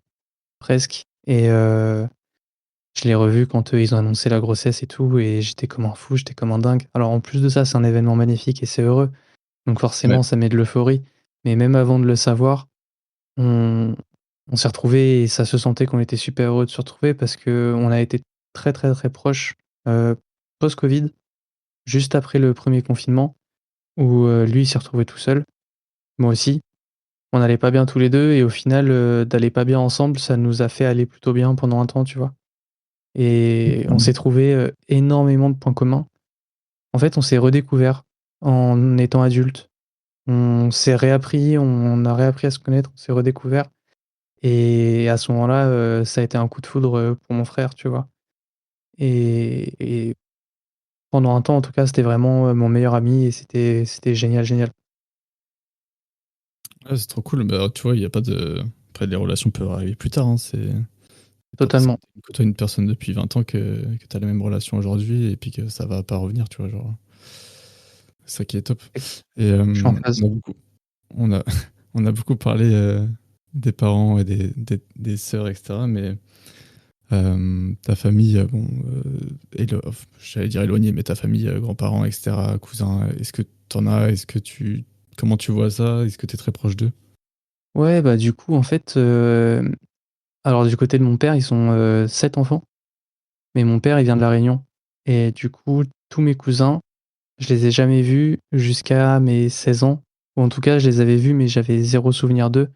presque et je l'ai revu quand, ils ont annoncé la grossesse et tout et j'étais comme un fou, j'étais comme un dingue. Alors en plus de ça, c'est un événement magnifique et c'est heureux, donc
Ouais.
forcément ça met de l'euphorie, mais même avant de le savoir, on on s'est retrouvés et ça se sentait qu'on était super heureux de se retrouver parce qu'on a été très, très, très proches, post-covid, juste après le premier confinement où, lui il s'est retrouvé tout seul, moi aussi. On allait pas bien tous les 2 et au final, d'aller pas bien ensemble, ça nous a fait aller plutôt bien pendant un temps, tu vois? Et on s'est trouvé, énormément de points communs. En fait, on s'est redécouverts en étant adultes. On a réappris à se connaître, on s'est redécouverts et à ce moment-là, ça a été un coup de foudre, pour mon frère, tu vois? Et pendant un temps, en tout cas, c'était vraiment, mon meilleur ami et c'était génial, génial.
Ouais, c'est trop cool. Bah, tu vois, il y a pas de. Après, les relations peuvent arriver plus tard. Hein. C'est pas parce que
Totalement,
tu côtoies une personne depuis 20 ans que tu as la même relation aujourd'hui et puis que ça va pas revenir, tu vois. Genre, c'est ça qui est top. Et
je suis en phase.
on a, on a beaucoup parlé des parents et des sœurs, etc. Mais ta famille, bon, j'allais dire éloignée, mais ta famille, grands-parents, etc., cousins, est-ce que t'en as, comment tu vois ça? Est-ce que tu es très proche d'eux?
Ouais, bah, du coup, en fait, alors du côté de mon père, ils sont, 7 enfants, mais mon père, il vient de La Réunion et du coup, tous mes cousins, je les ai jamais vus jusqu'à mes 16 ans, ou en tout cas, je les avais vus, mais j'avais zéro souvenir d'eux.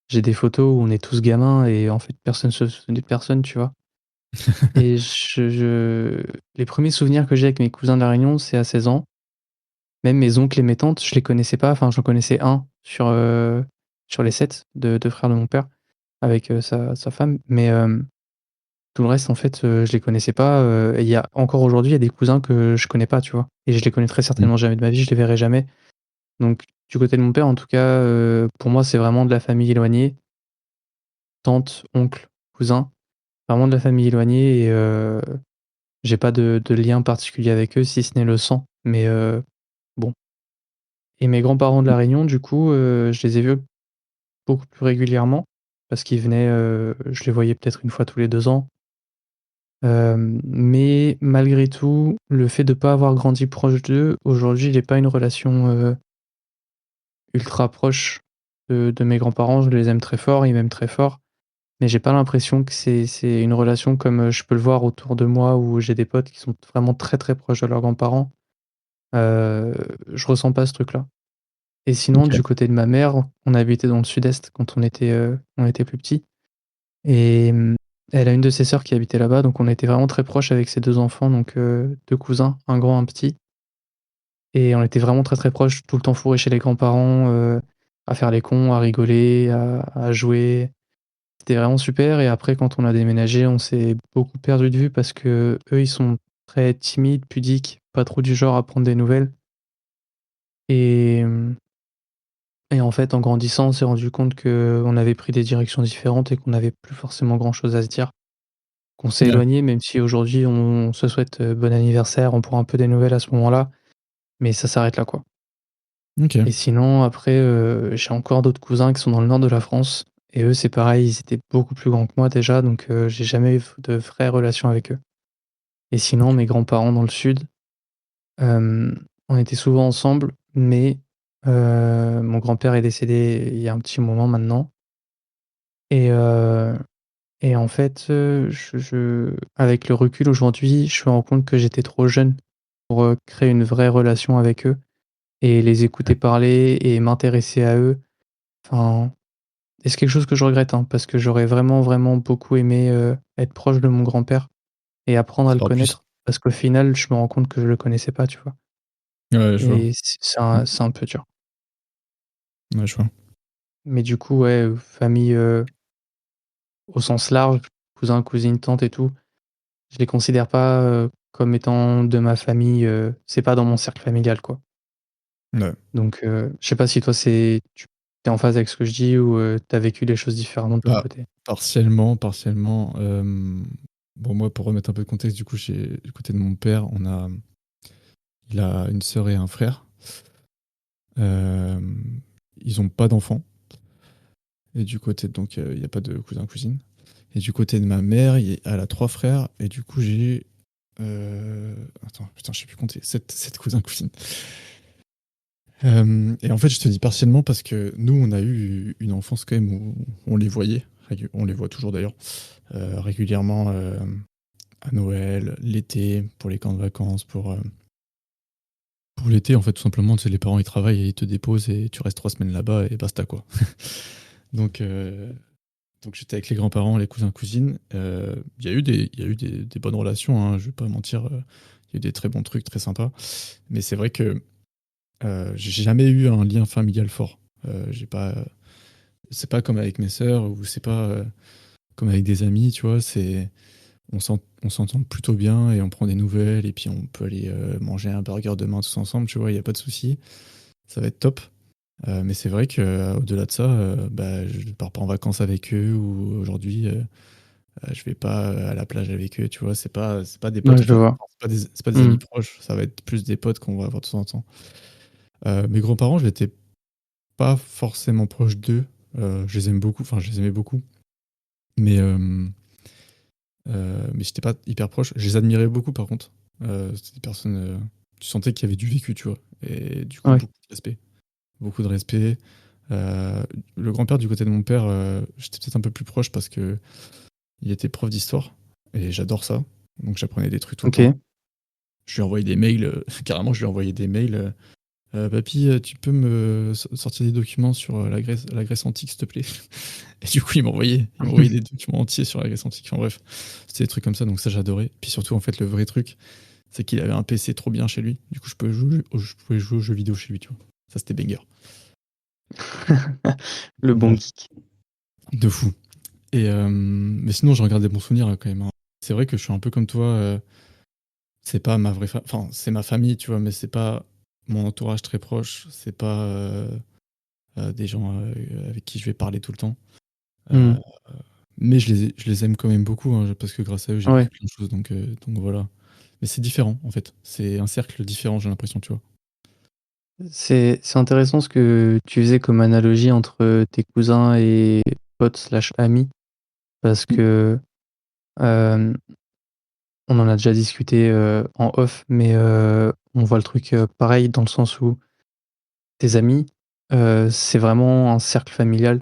J'ai des photos où on est tous gamins et en fait, personne se souvenait de personne, tu vois? Et je les premiers souvenirs que j'ai avec mes cousins de La Réunion, c'est à 16 ans. Même mes oncles et mes tantes, je les connaissais pas, enfin, j'en connaissais un sur les 7 de frères de mon père avec, sa femme, mais tout le reste, en fait, je les connaissais pas, et il y a encore aujourd'hui, il y a des cousins que je connais pas, tu vois? Et je les connaîtrai
Mm.
certainement jamais de ma vie, je les verrai jamais. Donc du côté de mon père, en tout cas, pour moi, c'est vraiment de la famille éloignée, tante, oncle, cousin, vraiment de la famille éloignée et j'ai pas de lien particulier avec eux si ce n'est le sang, mais bon. Et mes grands-parents de La Réunion, du coup, je les ai vus beaucoup plus régulièrement parce qu'ils venaient, je les voyais peut-être une fois tous les 2 ans. Mais malgré tout, le fait de pas avoir grandi proche d'eux, aujourd'hui, j'ai pas une relation, ultra proche de mes grands-parents. Je les aime très fort, ils m'aiment très fort, mais j'ai pas l'impression que c'est une relation comme, je peux le voir autour de moi où j'ai des potes qui sont vraiment très, très proches de leurs grands-parents. Heu, je ressens pas ce truc-là. Et sinon,
Ok.
du côté de ma mère, on habitait dans le sud-est quand on était plus petits et elle a une de ses sœurs qui habitait là-bas, donc on était vraiment très proches avec ses 2 enfants, donc 2 cousins, un grand, un petit et on était vraiment très, très proches, tout le temps fourrés chez les grands-parents, à faire les cons, à rigoler, à jouer. C'était vraiment super et après quand on a déménagé, on s'est beaucoup perdu de vue parce qu'eux, ils sont très timides, pudiques, pas trop du genre à prendre des nouvelles et et en fait, en grandissant, on s'est rendu compte qu'on avait pris des directions différentes et qu'on n'avait plus forcément grand-chose à se dire. Qu'on s'est
Ouais.
éloigné, même si aujourd'hui on se souhaite, bon anniversaire, on prend un peu des nouvelles à ce moment-là, mais ça s'arrête là, quoi.
Ok.
Et sinon après, j'ai encore d'autres cousins qui sont dans le nord de la France et eux, c'est pareil, ils étaient beaucoup plus grands que moi déjà, donc j'ai jamais eu de vraies relations avec eux. Et sinon, mes grands-parents dans le sud, on était souvent ensemble, mais mon grand-père est décédé il y a un petit moment maintenant et et en fait, je avec le recul aujourd'hui, je me rends compte que j'étais trop jeune pour, créer une vraie relation avec eux et les écouter parler et m'intéresser à eux. Enfin, et c'est quelque chose que je regrette, hein, parce que j'aurais vraiment, vraiment beaucoup aimé, être proche de mon grand-père et apprendre à le
Ça aura plus.
connaître parce qu'au final, je me rends compte que je le connaissais pas, tu vois?
Ouais, je vois.
Et
Mm.
c'est un peu dur.
Ouais, je vois.
Mais du coup, ouais, famille, au sens large, cousins, cousines, tantes et tout, je les considère pas, comme étant de ma famille, c'est pas dans mon cercle familial, quoi.
Ouais.
Donc je sais pas si toi tu es en phase avec ce que je dis ou tu as vécu les choses différemment de ton
Bah,
côté?
partiellement, partiellement. Bon, moi, pour remettre un peu de contexte, du coup, du côté de mon père, il a une sœur et un frère. Euh, Ils ont pas d'enfants. Et du côté, donc, il n'y a pas de cousin-cousine. Et du côté de ma mère, elle a trois frères. Et du coup, j'ai. Attends, putain, je sais plus compter. Sept cousins-cousines. Et en fait, je te dis partiellement parce que nous, on a eu une enfance quand même où on les voyait. On les voit toujours d'ailleurs. Régulièrement à Noël, l'été, pour les camps de vacances, pour l'été, en fait, tout simplement, tu sais, les parents ils travaillent et ils te déposent et tu restes 3 semaines là-bas et basta quoi. Donc, donc j'étais avec les grands-parents, les cousins, cousines. Il y a eu des bonnes relations, hein, je vais pas mentir. Il y a eu des très bons trucs, très sympas. Mais c'est vrai que j'ai jamais eu un lien familial fort. J'ai pas, c'est pas comme avec mes sœurs ou c'est pas comme avec des amis, tu vois. On s'entend plutôt bien et on prend des nouvelles et puis on peut aller manger un burger demain tous ensemble, tu vois, il n'y a pas de souci. Ça va être top. Mais c'est vrai qu'au-delà de ça, bah, je pars pas en vacances avec eux ou aujourd'hui, je vais pas à la plage avec eux, tu vois. C'est pas des potes
Ouais,
en
je
fait.
vois.
C'est pas des
Mmh.
amis proches. Ça va être plus des potes qu'on va avoir de temps en temps. Mes grands-parents, je n'étais pas forcément proche d'eux. Je les aime beaucoup, enfin, je les aimais beaucoup. Mais mais j'étais pas hyper proche. Je les admirais beaucoup par contre. C'était des personnes, tu sentais qu'il y avait du vécu, tu vois. Et du coup,
Ouais.
beaucoup de respect. Beaucoup de respect. Le grand-père du côté de mon père, j'étais peut-être un peu plus proche parce que il était prof d'histoire et j'adore ça. Donc j'apprenais des trucs tout le temps.
OK.
Je lui ai envoyé des mails, carrément, je lui ai envoyé des mails. Papy, tu peux me sortir des documents sur la Grèce antique, s'il te plaît? Et du coup, il m'envoyait des documents entiers sur la Grèce antique. Enfin bref, c'était des trucs comme ça, donc ça j'adorais. Puis surtout, en fait, le vrai truc, c'est qu'il avait un PC trop bien chez lui. Du coup, je pouvais jouer aux jeux vidéo chez lui, tu vois. Ça, c'était banger.
Le bon
Bref,
geek.
de fou. Mais sinon, je regarde des bons souvenirs quand même, hein. C'est vrai que je suis un peu comme toi. C'est pas ma vraie famille. Enfin, c'est ma famille, tu vois, mais c'est pas mon entourage très proche. C'est pas des gens avec qui je vais parler tout le temps. Euh,
Mmh.
mais je les aime quand même beaucoup, hein, parce que grâce à eux, j'ai vécu
Ouais.
plein de choses. Donc voilà. Mais c'est différent, en fait. C'est un cercle différent, j'ai l'impression, tu vois.
C'est intéressant ce que tu faisais comme analogie entre tes cousins et potes/amis parce
Mm.
que, hem, on en a déjà discuté, en off, mais, on voit le truc, pareil dans le sens où tes amis, c'est vraiment un cercle familial.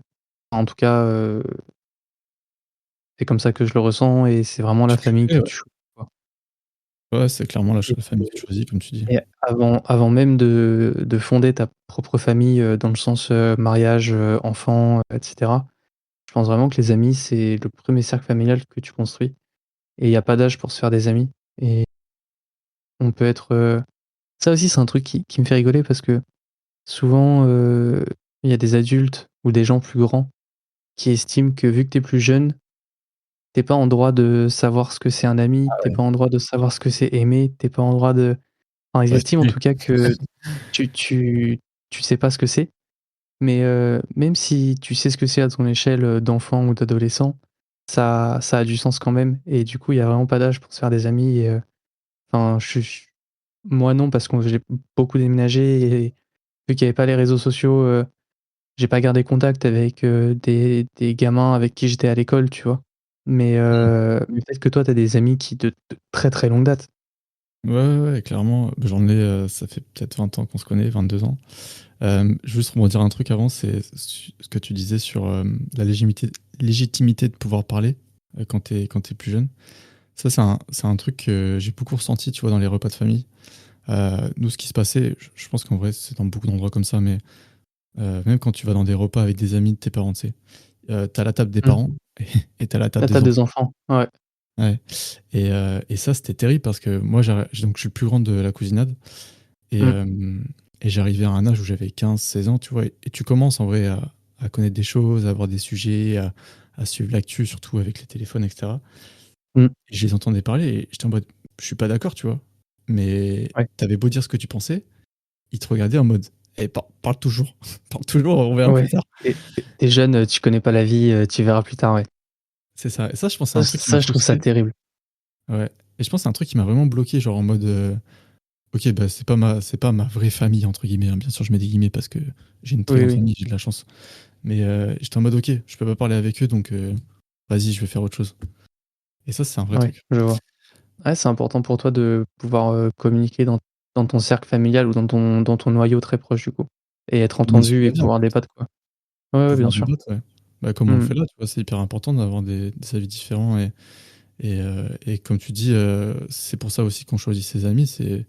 En tout cas, c'est comme ça que je le ressens et c'est vraiment la
Tu
famille
crées,
que
ouais.
tu choisis, quoi.
Ouais, c'est clairement
Et
la famille que tu choisis, comme tu dis.
et avant même de fonder ta propre famille, dans le sens, mariage, enfant, et cetera, je pense vraiment que les amis, c'est le premier cercle familial que tu construis et il y a pas d'âge pour se faire des amis et on peut être, ça aussi, c'est un truc qui me fait rigoler parce que souvent, il y a des adultes ou des gens plus grands qui estiment que vu que tu es plus jeune, tu es pas en droit de savoir ce que c'est un ami, tu es pas en droit de savoir ce que c'est aimer, tu es pas en droit de enfin, ils
Ouais,
estiment en
stylé.
tout cas que tu tu tu sais pas ce que c'est, mais même si tu sais ce que c'est à ton échelle, d'enfant ou d'adolescent, ça a du sens quand même et du coup, il y a vraiment pas d'âge pour se faire des amis et enfin, je moi non, parce que j'ai beaucoup déménagé et vu qu'il y avait pas les réseaux sociaux, j'ai pas gardé contact avec, des gamins avec qui j'étais à l'école, tu vois? Mais peut-être que toi, tu as des amis qui de très, très longue date.
Ouais, ouais, ouais, clairement. J'en ai, ça fait peut-être 20 ans qu'on se connaît, 22 ans. Juste rebondir un truc avant, c'est ce que tu disais sur la légitimité de pouvoir parler quand t'es plus jeune. Ça, c'est un truc que j'ai beaucoup ressenti, tu vois, dans les repas de famille. Nous, ce qui se passait, je pense qu'en vrai, c'est dans beaucoup d'endroits comme ça, mais même quand tu vas dans des repas avec des amis de tes parents, tu sais, t'as la table des
Mmh.
parents et t'as la table
Là, tu
des
as des
enfants.
enfants. Ouais.
Ouais. Et ça, c'était terrible parce que moi, donc, je suis le plus grand de la cousinade. Et,
Mmh.
et j'arrivais à un âge où j'avais 15 16 ans, tu vois. Et tu commences en vrai à connaître des choses, à avoir des sujets, à suivre l'actu, surtout avec les téléphones, etc.
Mmh.
Et je les entendais parler et j'étais en mode, je suis pas d'accord, tu vois. Mais
Ouais.
t'avais beau dire ce que tu pensais, ils te regardaient en mode, eh, parle toujours, parle toujours, on verra plus
Ouais.
tard.
Tu es jeune, tu connais pas la vie, tu verras plus tard, ouais.
C'est ça. Et ça, je pense, c'est
Ça
un truc qui m'a
ça, je trouve ça
frustré.
terrible.
Ouais. Et je pense que c'est un truc qui m'a vraiment bloqué, genre en mode, ok, bah c'est pas ma vraie famille, entre guillemets, hein. Bien sûr, je mets des guillemets parce que j'ai une très
Oui,
grande
oui.
famille, j'ai de la chance. Mais j'étais en mode, ok, je peux pas parler avec eux, donc vas-y, je vais faire autre chose. Et ça, c'est un vrai
Ouais,
truc.
je vois. Ouais, c'est important pour toi de pouvoir, communiquer dans ton cercle familial ou dans ton noyau très proche, du coup et être
Ou même se
entendu et
le dire, en
pouvoir
fait.
débattre, quoi. Ouais, ouais, bien
Pouvoir
sûr.
débattre, ouais. Bah, comme on le
Mmh.
fait là, tu vois, c'est hyper important d'avoir des avis différents. Et comme tu dis, c'est pour ça aussi qu'on choisit ses amis, c'est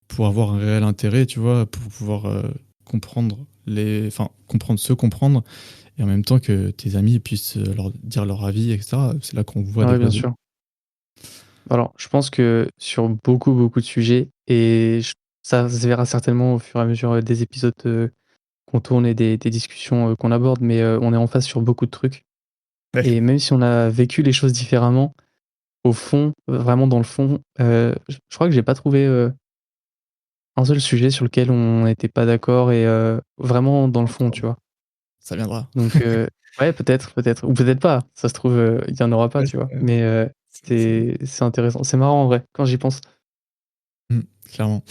pour avoir un réel intérêt, tu vois, pour pouvoir comprendre enfin, comprendre, se comprendre, et en même temps que tes amis puissent leur dire leur avis, etc. C'est là qu'on voit des
Ouais, bien
vrais amis.
sûr. Alors, je pense que sur beaucoup, beaucoup de sujets et ça se verra certainement au fur et à mesure, des épisodes, qu'on tourne et des discussions, qu'on aborde, mais on est en phase sur beaucoup de trucs
Ouais.
et même si on a vécu les choses différemment, au fond, vraiment dans le fond, je crois que j'ai pas trouvé, un seul sujet sur lequel on n'était pas d'accord et vraiment dans le fond, tu vois?
Ça viendra.
Donc ouais, peut-être ou peut-être pas. Ça se trouve, il y en aura pas,
Ouais,
tu vois?
c'est vrai.
Mais
C'est vrai.
c'est intéressant. C'est marrant en vrai, quand j'y pense.
Mmh, clairement.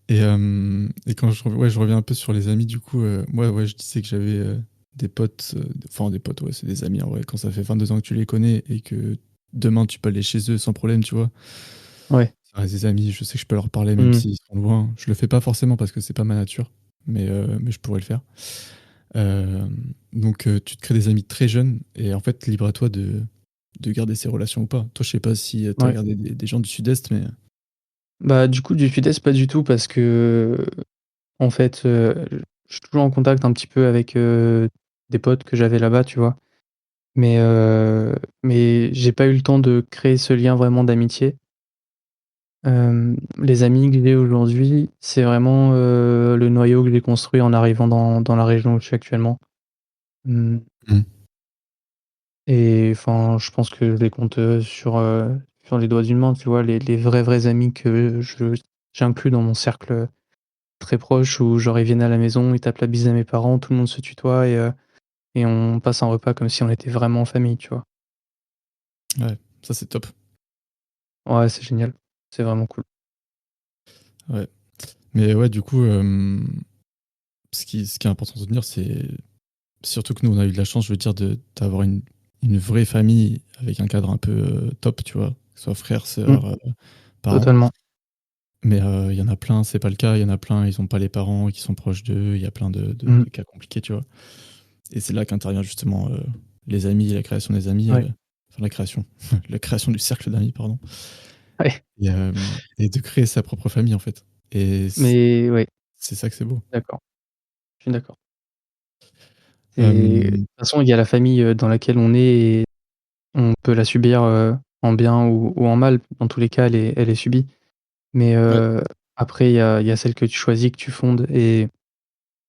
Et quand je reviens un peu sur les amis, du coup, moi, ouais, je disais que j'avais des potes, enfin des potes, ouais, c'est des amis en vrai. Quand ça fait 22 ans que tu les connais et que demain tu peux aller chez eux sans problème, tu vois,
Ouais.
ça reste des amis, je sais que je peux leur parler même
Mmh.
s'ils sont loin. Je le fais pas forcément parce que c'est pas ma nature, mais je pourrais le faire. Donc, tu te crées des amis très jeunes et en fait, libre à toi de garder ces relations ou pas. Toi, je sais pas si tu as
Ouais.
gardé des gens du sud-est, mais
Bah, du coup, du sud-est, pas du tout parce que, en fait, je suis toujours en contact un petit peu avec, des potes que j'avais là-bas, tu vois? Mais, j'ai pas eu le temps de créer ce lien vraiment d'amitié. Les amis que j'ai aujourd'hui, c'est vraiment, le noyau que j'ai construit en arrivant dans la région où je suis actuellement. Mmh
mmh,
et enfin, je pense que je les compte, sur les doigts d'une main, tu vois? Les vrais amis que j'inclus dans mon cercle, très proche où genre ils viennent à la maison, ils tapent la bise à mes parents, tout le monde se tutoie et on passe un repas comme si on était vraiment en famille, tu vois?
ouais, ça c'est top.
Ouais, c'est génial, c'est vraiment cool.
Ouais. Mais ouais, du coup, ce qui est important de tenir, c'est surtout que nous, on a eu de la chance, je veux dire, d'avoir une vraie famille avec un cadre un peu top, tu vois, que ce soit frères,
Mmh,
sœurs, parents.
totalement.
Mais il y en a plein, c'est pas le cas. Il y en a plein, ils ont pas les parents qui sont proches d'eux. Il y a plein
Mmh,
de cas compliqués, tu vois. Et c'est là qu'intervient justement les amis et la création des amis.
ouais,
Enfin, la création. La création du cercle d'amis, pardon.
ouais,
Et de créer sa propre famille, en fait. Et
mais ouais,
c'est ça que c'est beau.
d'accord, je suis d'accord. C'est de toute
Hem,
façon, il y a la famille, dans laquelle on est et on peut la subir, en bien ou en mal. Dans tous les cas, elle est subie. Mais,
ouais,
après il y a celle que tu choisis, que tu fondes et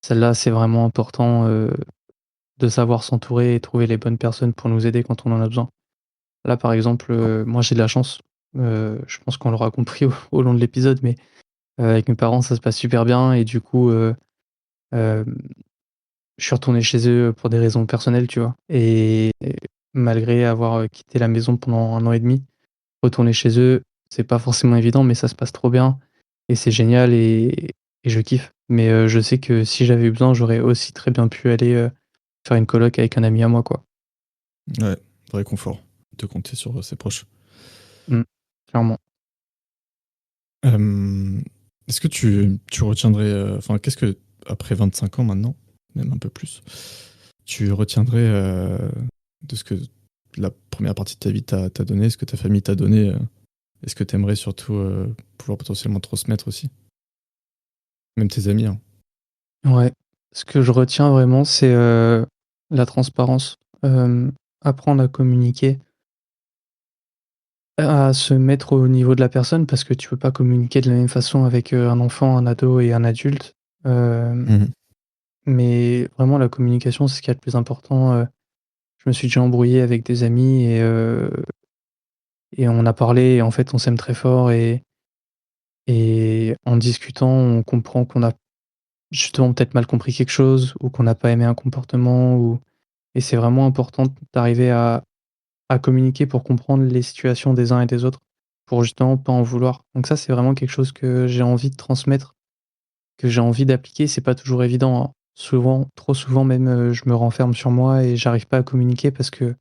celle-là, c'est vraiment important, de savoir s'entourer et trouver les bonnes personnes pour nous aider quand on en a besoin. Là, par exemple, moi, j'ai de la chance, je pense qu'on l'aura compris au long de l'épisode, mais, avec mes parents, ça se passe super bien et du coup, hem, je suis retourné chez eux pour des raisons personnelles, tu vois? Et malgré avoir, quitté la maison pendant 1 an et demi, retourner chez eux, c'est pas forcément évident, mais ça se passe trop bien et c'est génial et je kiffe. Mais, je sais que si j'avais eu besoin, j'aurais aussi très bien pu aller, faire une coloc avec un ami à moi, quoi.
ouais, vrai confort de compter sur ses proches.
Mmh. Clairement.
Hem, est-ce que tu retiendrais, enfin, qu'est-ce que après 25 ans maintenant, même un peu plus, tu retiendrais, de ce que la première partie de ta vie t'a donné, ce que ta famille t'a donné, est-ce que tu aimerais surtout, pouvoir potentiellement transmettre aussi? Même tes amis, hein?
Ouais. Ce que je retiens vraiment, c'est, la transparence. Apprendre à communiquer, à se mettre au niveau de la personne parce que tu peux pas communiquer de la même façon avec, un enfant, un ado et un adulte. Hem,
Mmh.
mais vraiment la communication, c'est ce qu'il y a de plus important. Je me suis déjà embrouillé avec des amis et on a parlé et en fait, on s'aime très fort et en discutant, on comprend qu'on a justement peut-être mal compris quelque chose ou qu'on n'a pas aimé un comportement ou et c'est vraiment important d'arriver à communiquer pour comprendre les situations des uns et des autres, pour justement pas en vouloir. Donc ça, c'est vraiment quelque chose que j'ai envie de transmettre, que j'ai envie d'appliquer. C'est pas toujours évident, hein. Souvent, trop souvent même, je me renferme sur moi et j'arrive pas à communiquer parce que,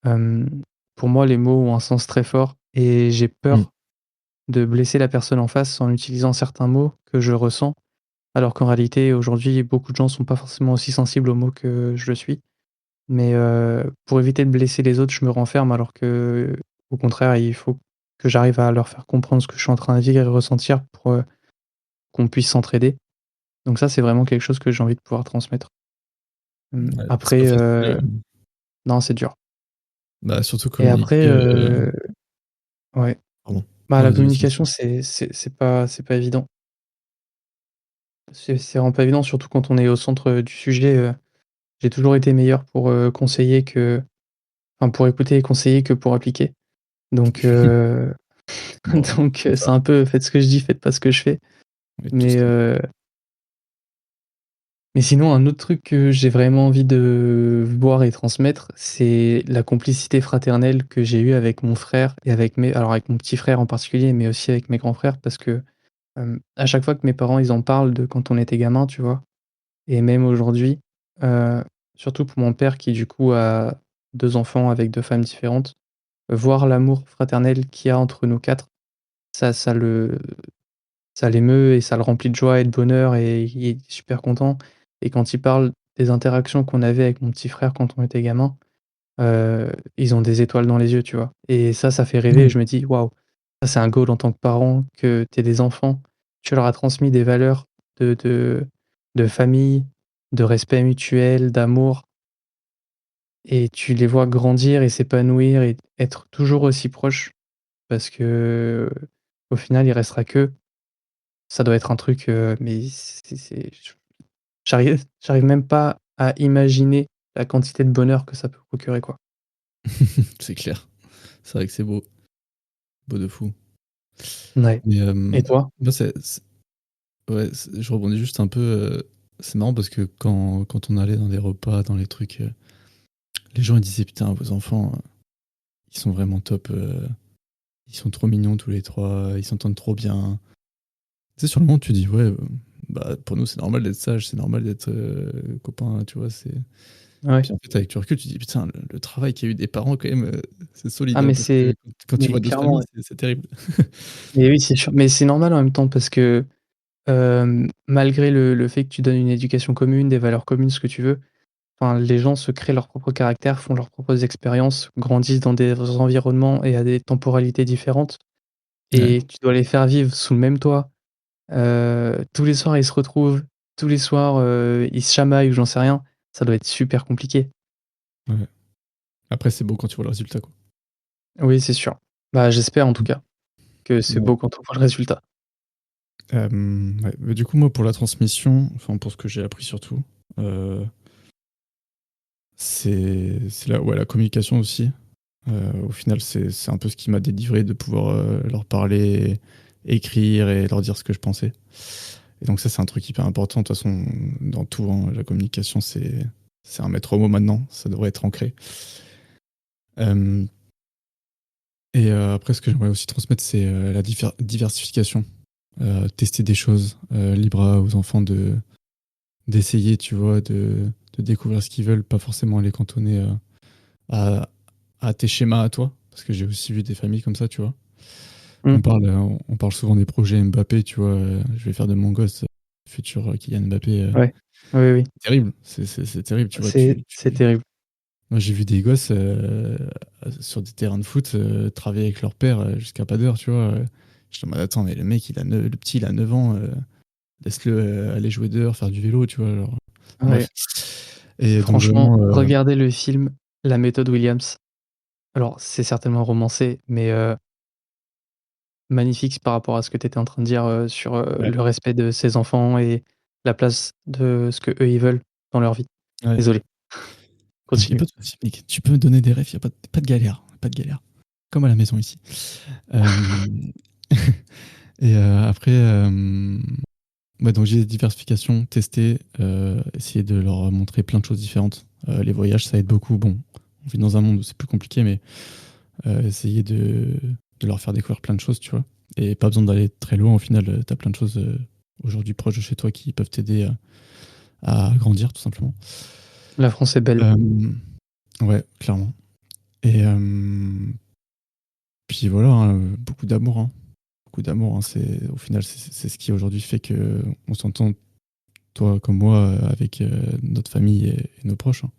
hem, pour moi, les mots ont un sens très fort et j'ai
Mmh.
peur de blesser la personne en face en utilisant certains mots que je ressens, alors qu'en réalité, aujourd'hui, beaucoup de gens sont pas forcément aussi sensibles aux mots que je le suis. Mais, pour éviter de blesser les autres, je me renferme alors que au contraire, il faut que j'arrive à leur faire comprendre ce que je suis en train de vivre et ressentir pour, qu'on puisse s'entraider. Donc ça, c'est vraiment quelque chose que j'ai envie de pouvoir transmettre.
Ouais, c'est pas
Après,
facile,
non, c'est dur
bah, surtout
et après,
communiquer,
ouais,
pardon.
bah,
Non,
la
vas-y, vas-y,
communication,
continue.
c'est pas évident. C'est vraiment pas évident, surtout quand on est au centre, du sujet, j'ai toujours été meilleur pour, conseiller que enfin, pour écouter et conseiller que pour appliquer. Donc,
Bon,
donc,
comme
c'est
ça,
un peu: «Faites ce que je dis, faites pas ce que je fais».
on est tous
Mais,
comme
sinon un autre truc que j'ai vraiment envie de voir et transmettre, c'est la complicité fraternelle que j'ai eue avec mon frère et avec mon petit frère en particulier, mais aussi avec mes grands frères parce que, à chaque fois que mes parents, ils en parlent de quand on était gamin, tu vois? Et même aujourd'hui, heu, surtout pour mon père qui du coup a 2 enfants avec 2 femmes différentes, voir l'amour fraternel qu'il y a entre nous 4, ça ça le ça l'émeut et ça le remplit de joie et de bonheur et il est super content et quand il parle des interactions qu'on avait avec mon petit frère quand on était gamin, ils ont des étoiles dans les yeux, tu vois? Et ça fait rêver et
Ouais,
je me dis: «Waouh, ça c'est un goal en tant que parent, que tu des enfants, tu leur as transmis des valeurs de de de famille, de respect mutuel, d'amour et tu les vois grandir et s'épanouir et être toujours aussi proches parce que au final, il restera qu'eux». Ça doit être un truc, mais c'est j'arrive même pas à imaginer la quantité de bonheur que ça peut procurer, quoi.
c'est clair. C'est vrai que c'est beau, beau de fou.
Ouais.
Mais
Et toi?
moi, ouais, je rebondis juste un peu. C'est marrant parce que quand on allait dans des repas, dans les trucs, les gens ils disaient putain, vos enfants, ils sont vraiment top. Ils sont trop mignons tous les trois, ils s'entendent trop bien. Tu sais, sur le moment, tu dis ouais, bah pour nous c'est normal d'être sage, c'est normal d'être copains, tu vois. C'est
Ouais.
Puis en fait avec du recul, tu dis putain, le travail qu'il y a eu des parents quand même, c'est solide
Ah
hein,
mais
parce que
c'est
quand tu
mais
vois d'autres
clairement,
familles,
ouais.
c'est terrible.
Mais oui, c'est sûr. Mais c'est normal en même temps parce que, malgré le fait que tu donnes une éducation commune, des valeurs communes, ce que tu veux, enfin, les gens se créent leur propre caractère, font leurs propres expériences, grandissent dans des environnements et à des temporalités différentes
Ouais,
et tu dois les faire vivre sous le même toit. Tous les soirs, ils se retrouvent, tous les soirs, ils se chamaillent ou j'en sais rien. Ça doit être super compliqué.
ouais. Après, c'est beau quand tu vois le résultat, quoi.
Oui, c'est sûr. Bah, j'espère en tout
Mmh.
cas que c'est
Ouais.
beau quand on voit le résultat.
Ouais. Mais du coup, moi, pour la transmission, enfin, pour ce que j'ai appris surtout, heu, c'est la communication aussi. Au final, c'est un peu ce qui m'a délivré de pouvoir, leur parler, écrire et leur dire ce que je pensais. Et donc ça, c'est un truc hyper important. De toute façon, dans tout, hein, la communication, c'est un maître mot maintenant. Ça devrait être ancré. Hem Et après, ce que j'aimerais aussi transmettre, c'est, la diversification. Tester des choses, libre à aux enfants d'essayer, tu vois? De découvrir ce qu'ils veulent, pas forcément les cantonner, à tes schémas à toi. Parce que j'ai aussi vu des familles comme ça, tu vois?
Mmh.
On parle souvent des projets Mbappé, tu vois? Je vais faire de mon gosse, futur, Kylian Mbappé,
Ouais. Oui, oui.
terrible, c'est terrible, tu vois?
C'est terrible.
Moi, j'ai vu des gosses, sur des terrains de foot, travailler avec leur père, jusqu'à pas d'heure, tu vois? J'étais en mode: «Attends, mais le mec, le petit, il a 9 ans, laisse-le, aller jouer dehors, faire du vélo», tu vois? Genre,
Ouais.
bref. Et donc
Franchement,
vraiment,
regardez le film La méthode Williams. Alors, c'est certainement romancé, mais magnifique par rapport à ce que tu étais en train de dire, sur,
ouais,
le respect de ses enfants et la place de ce qu'eux, ils veulent dans leur vie.
ouais.
Désolé,
Il y a
continue.
pas de souci, mec. Tu peux me donner des refs, il y a pas de galère, pas de galère. Comme à la maison ici. Hem et après, ouais, donc j'ai diversification, tester, essayer de leur montrer plein de choses différentes. Les voyages, ça aide beaucoup. Bon, on vit dans un monde où c'est plus compliqué, mais essayer de leur faire découvrir plein de choses, tu vois? Et pas besoin d'aller très loin au final, tu as plein de choses, aujourd'hui proches de chez toi qui peuvent t'aider à grandir tout simplement.
La France est belle.
Hem, ouais, clairement. Et puis voilà, hein, beaucoup d'amour, hein. Beaucoup d'amour, hein. C'est au final, c'est ce qui aujourd'hui fait qu'on s'entend, toi comme moi, avec, notre famille et nos proches, hein.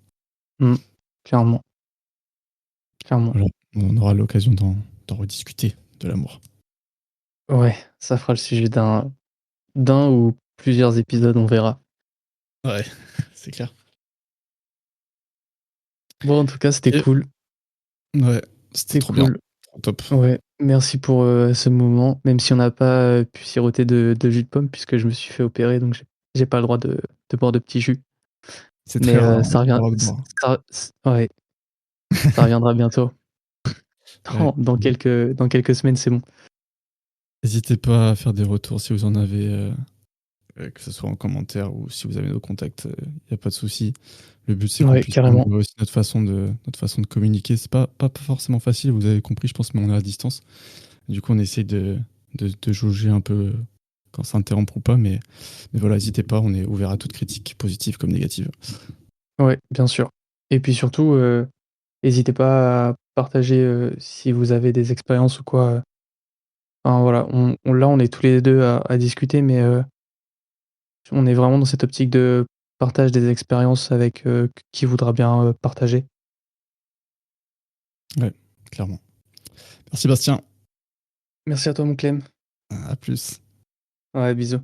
Mmh. Clairement, clairement.
Voilà, on aura l'occasion d'en rediscuter de l'amour.
Ouais, ça fera le sujet d'un ou plusieurs épisodes, on verra.
Ouais, c'est clair.
Bon, en tout cas, c'était
OK.
cool.
Ouais, c'était
C'était
trop bien,
cool.
trop top.
Ouais, merci pour, ce moment, même si on n'a pas, pu siroter de jus de pomme puisque je me suis fait opérer, donc j'ai pas le droit de boire de petits jus.
C'est très
Mais,
rare, hein,
ça
j'ai pas
revient
le droit de boire.
ouais, ça reviendra bientôt.
Ouais.
Dans quelques semaines, c'est bon.
N'hésitez pas à faire des retours si vous en avez, que ce soit en commentaire ou si vous avez nos contacts, il y a pas de souci. Le but, c'est qu'on
Ouais,
puisse
carrément.
améliorer aussi notre façon de communiquer. C'est pas forcément facile, vous avez compris, je pense, mais on est à distance. Du coup, on essaye de jauger un peu quand ça interrompt ou pas, mais voilà, n'hésitez pas, on est ouvert à toute critique, positive comme négative.
Ouais, bien sûr et puis surtout, hésitez pas à partager, si vous avez des expériences ou quoi, enfin voilà, on là, on est tous les 2 à discuter mais, on est vraiment dans cette optique de partage des expériences avec qui voudra bien partager.
Ouais, clairement. Merci Bastien.
Merci à toi, mon Clem.
À plus.
Ouais, bisous.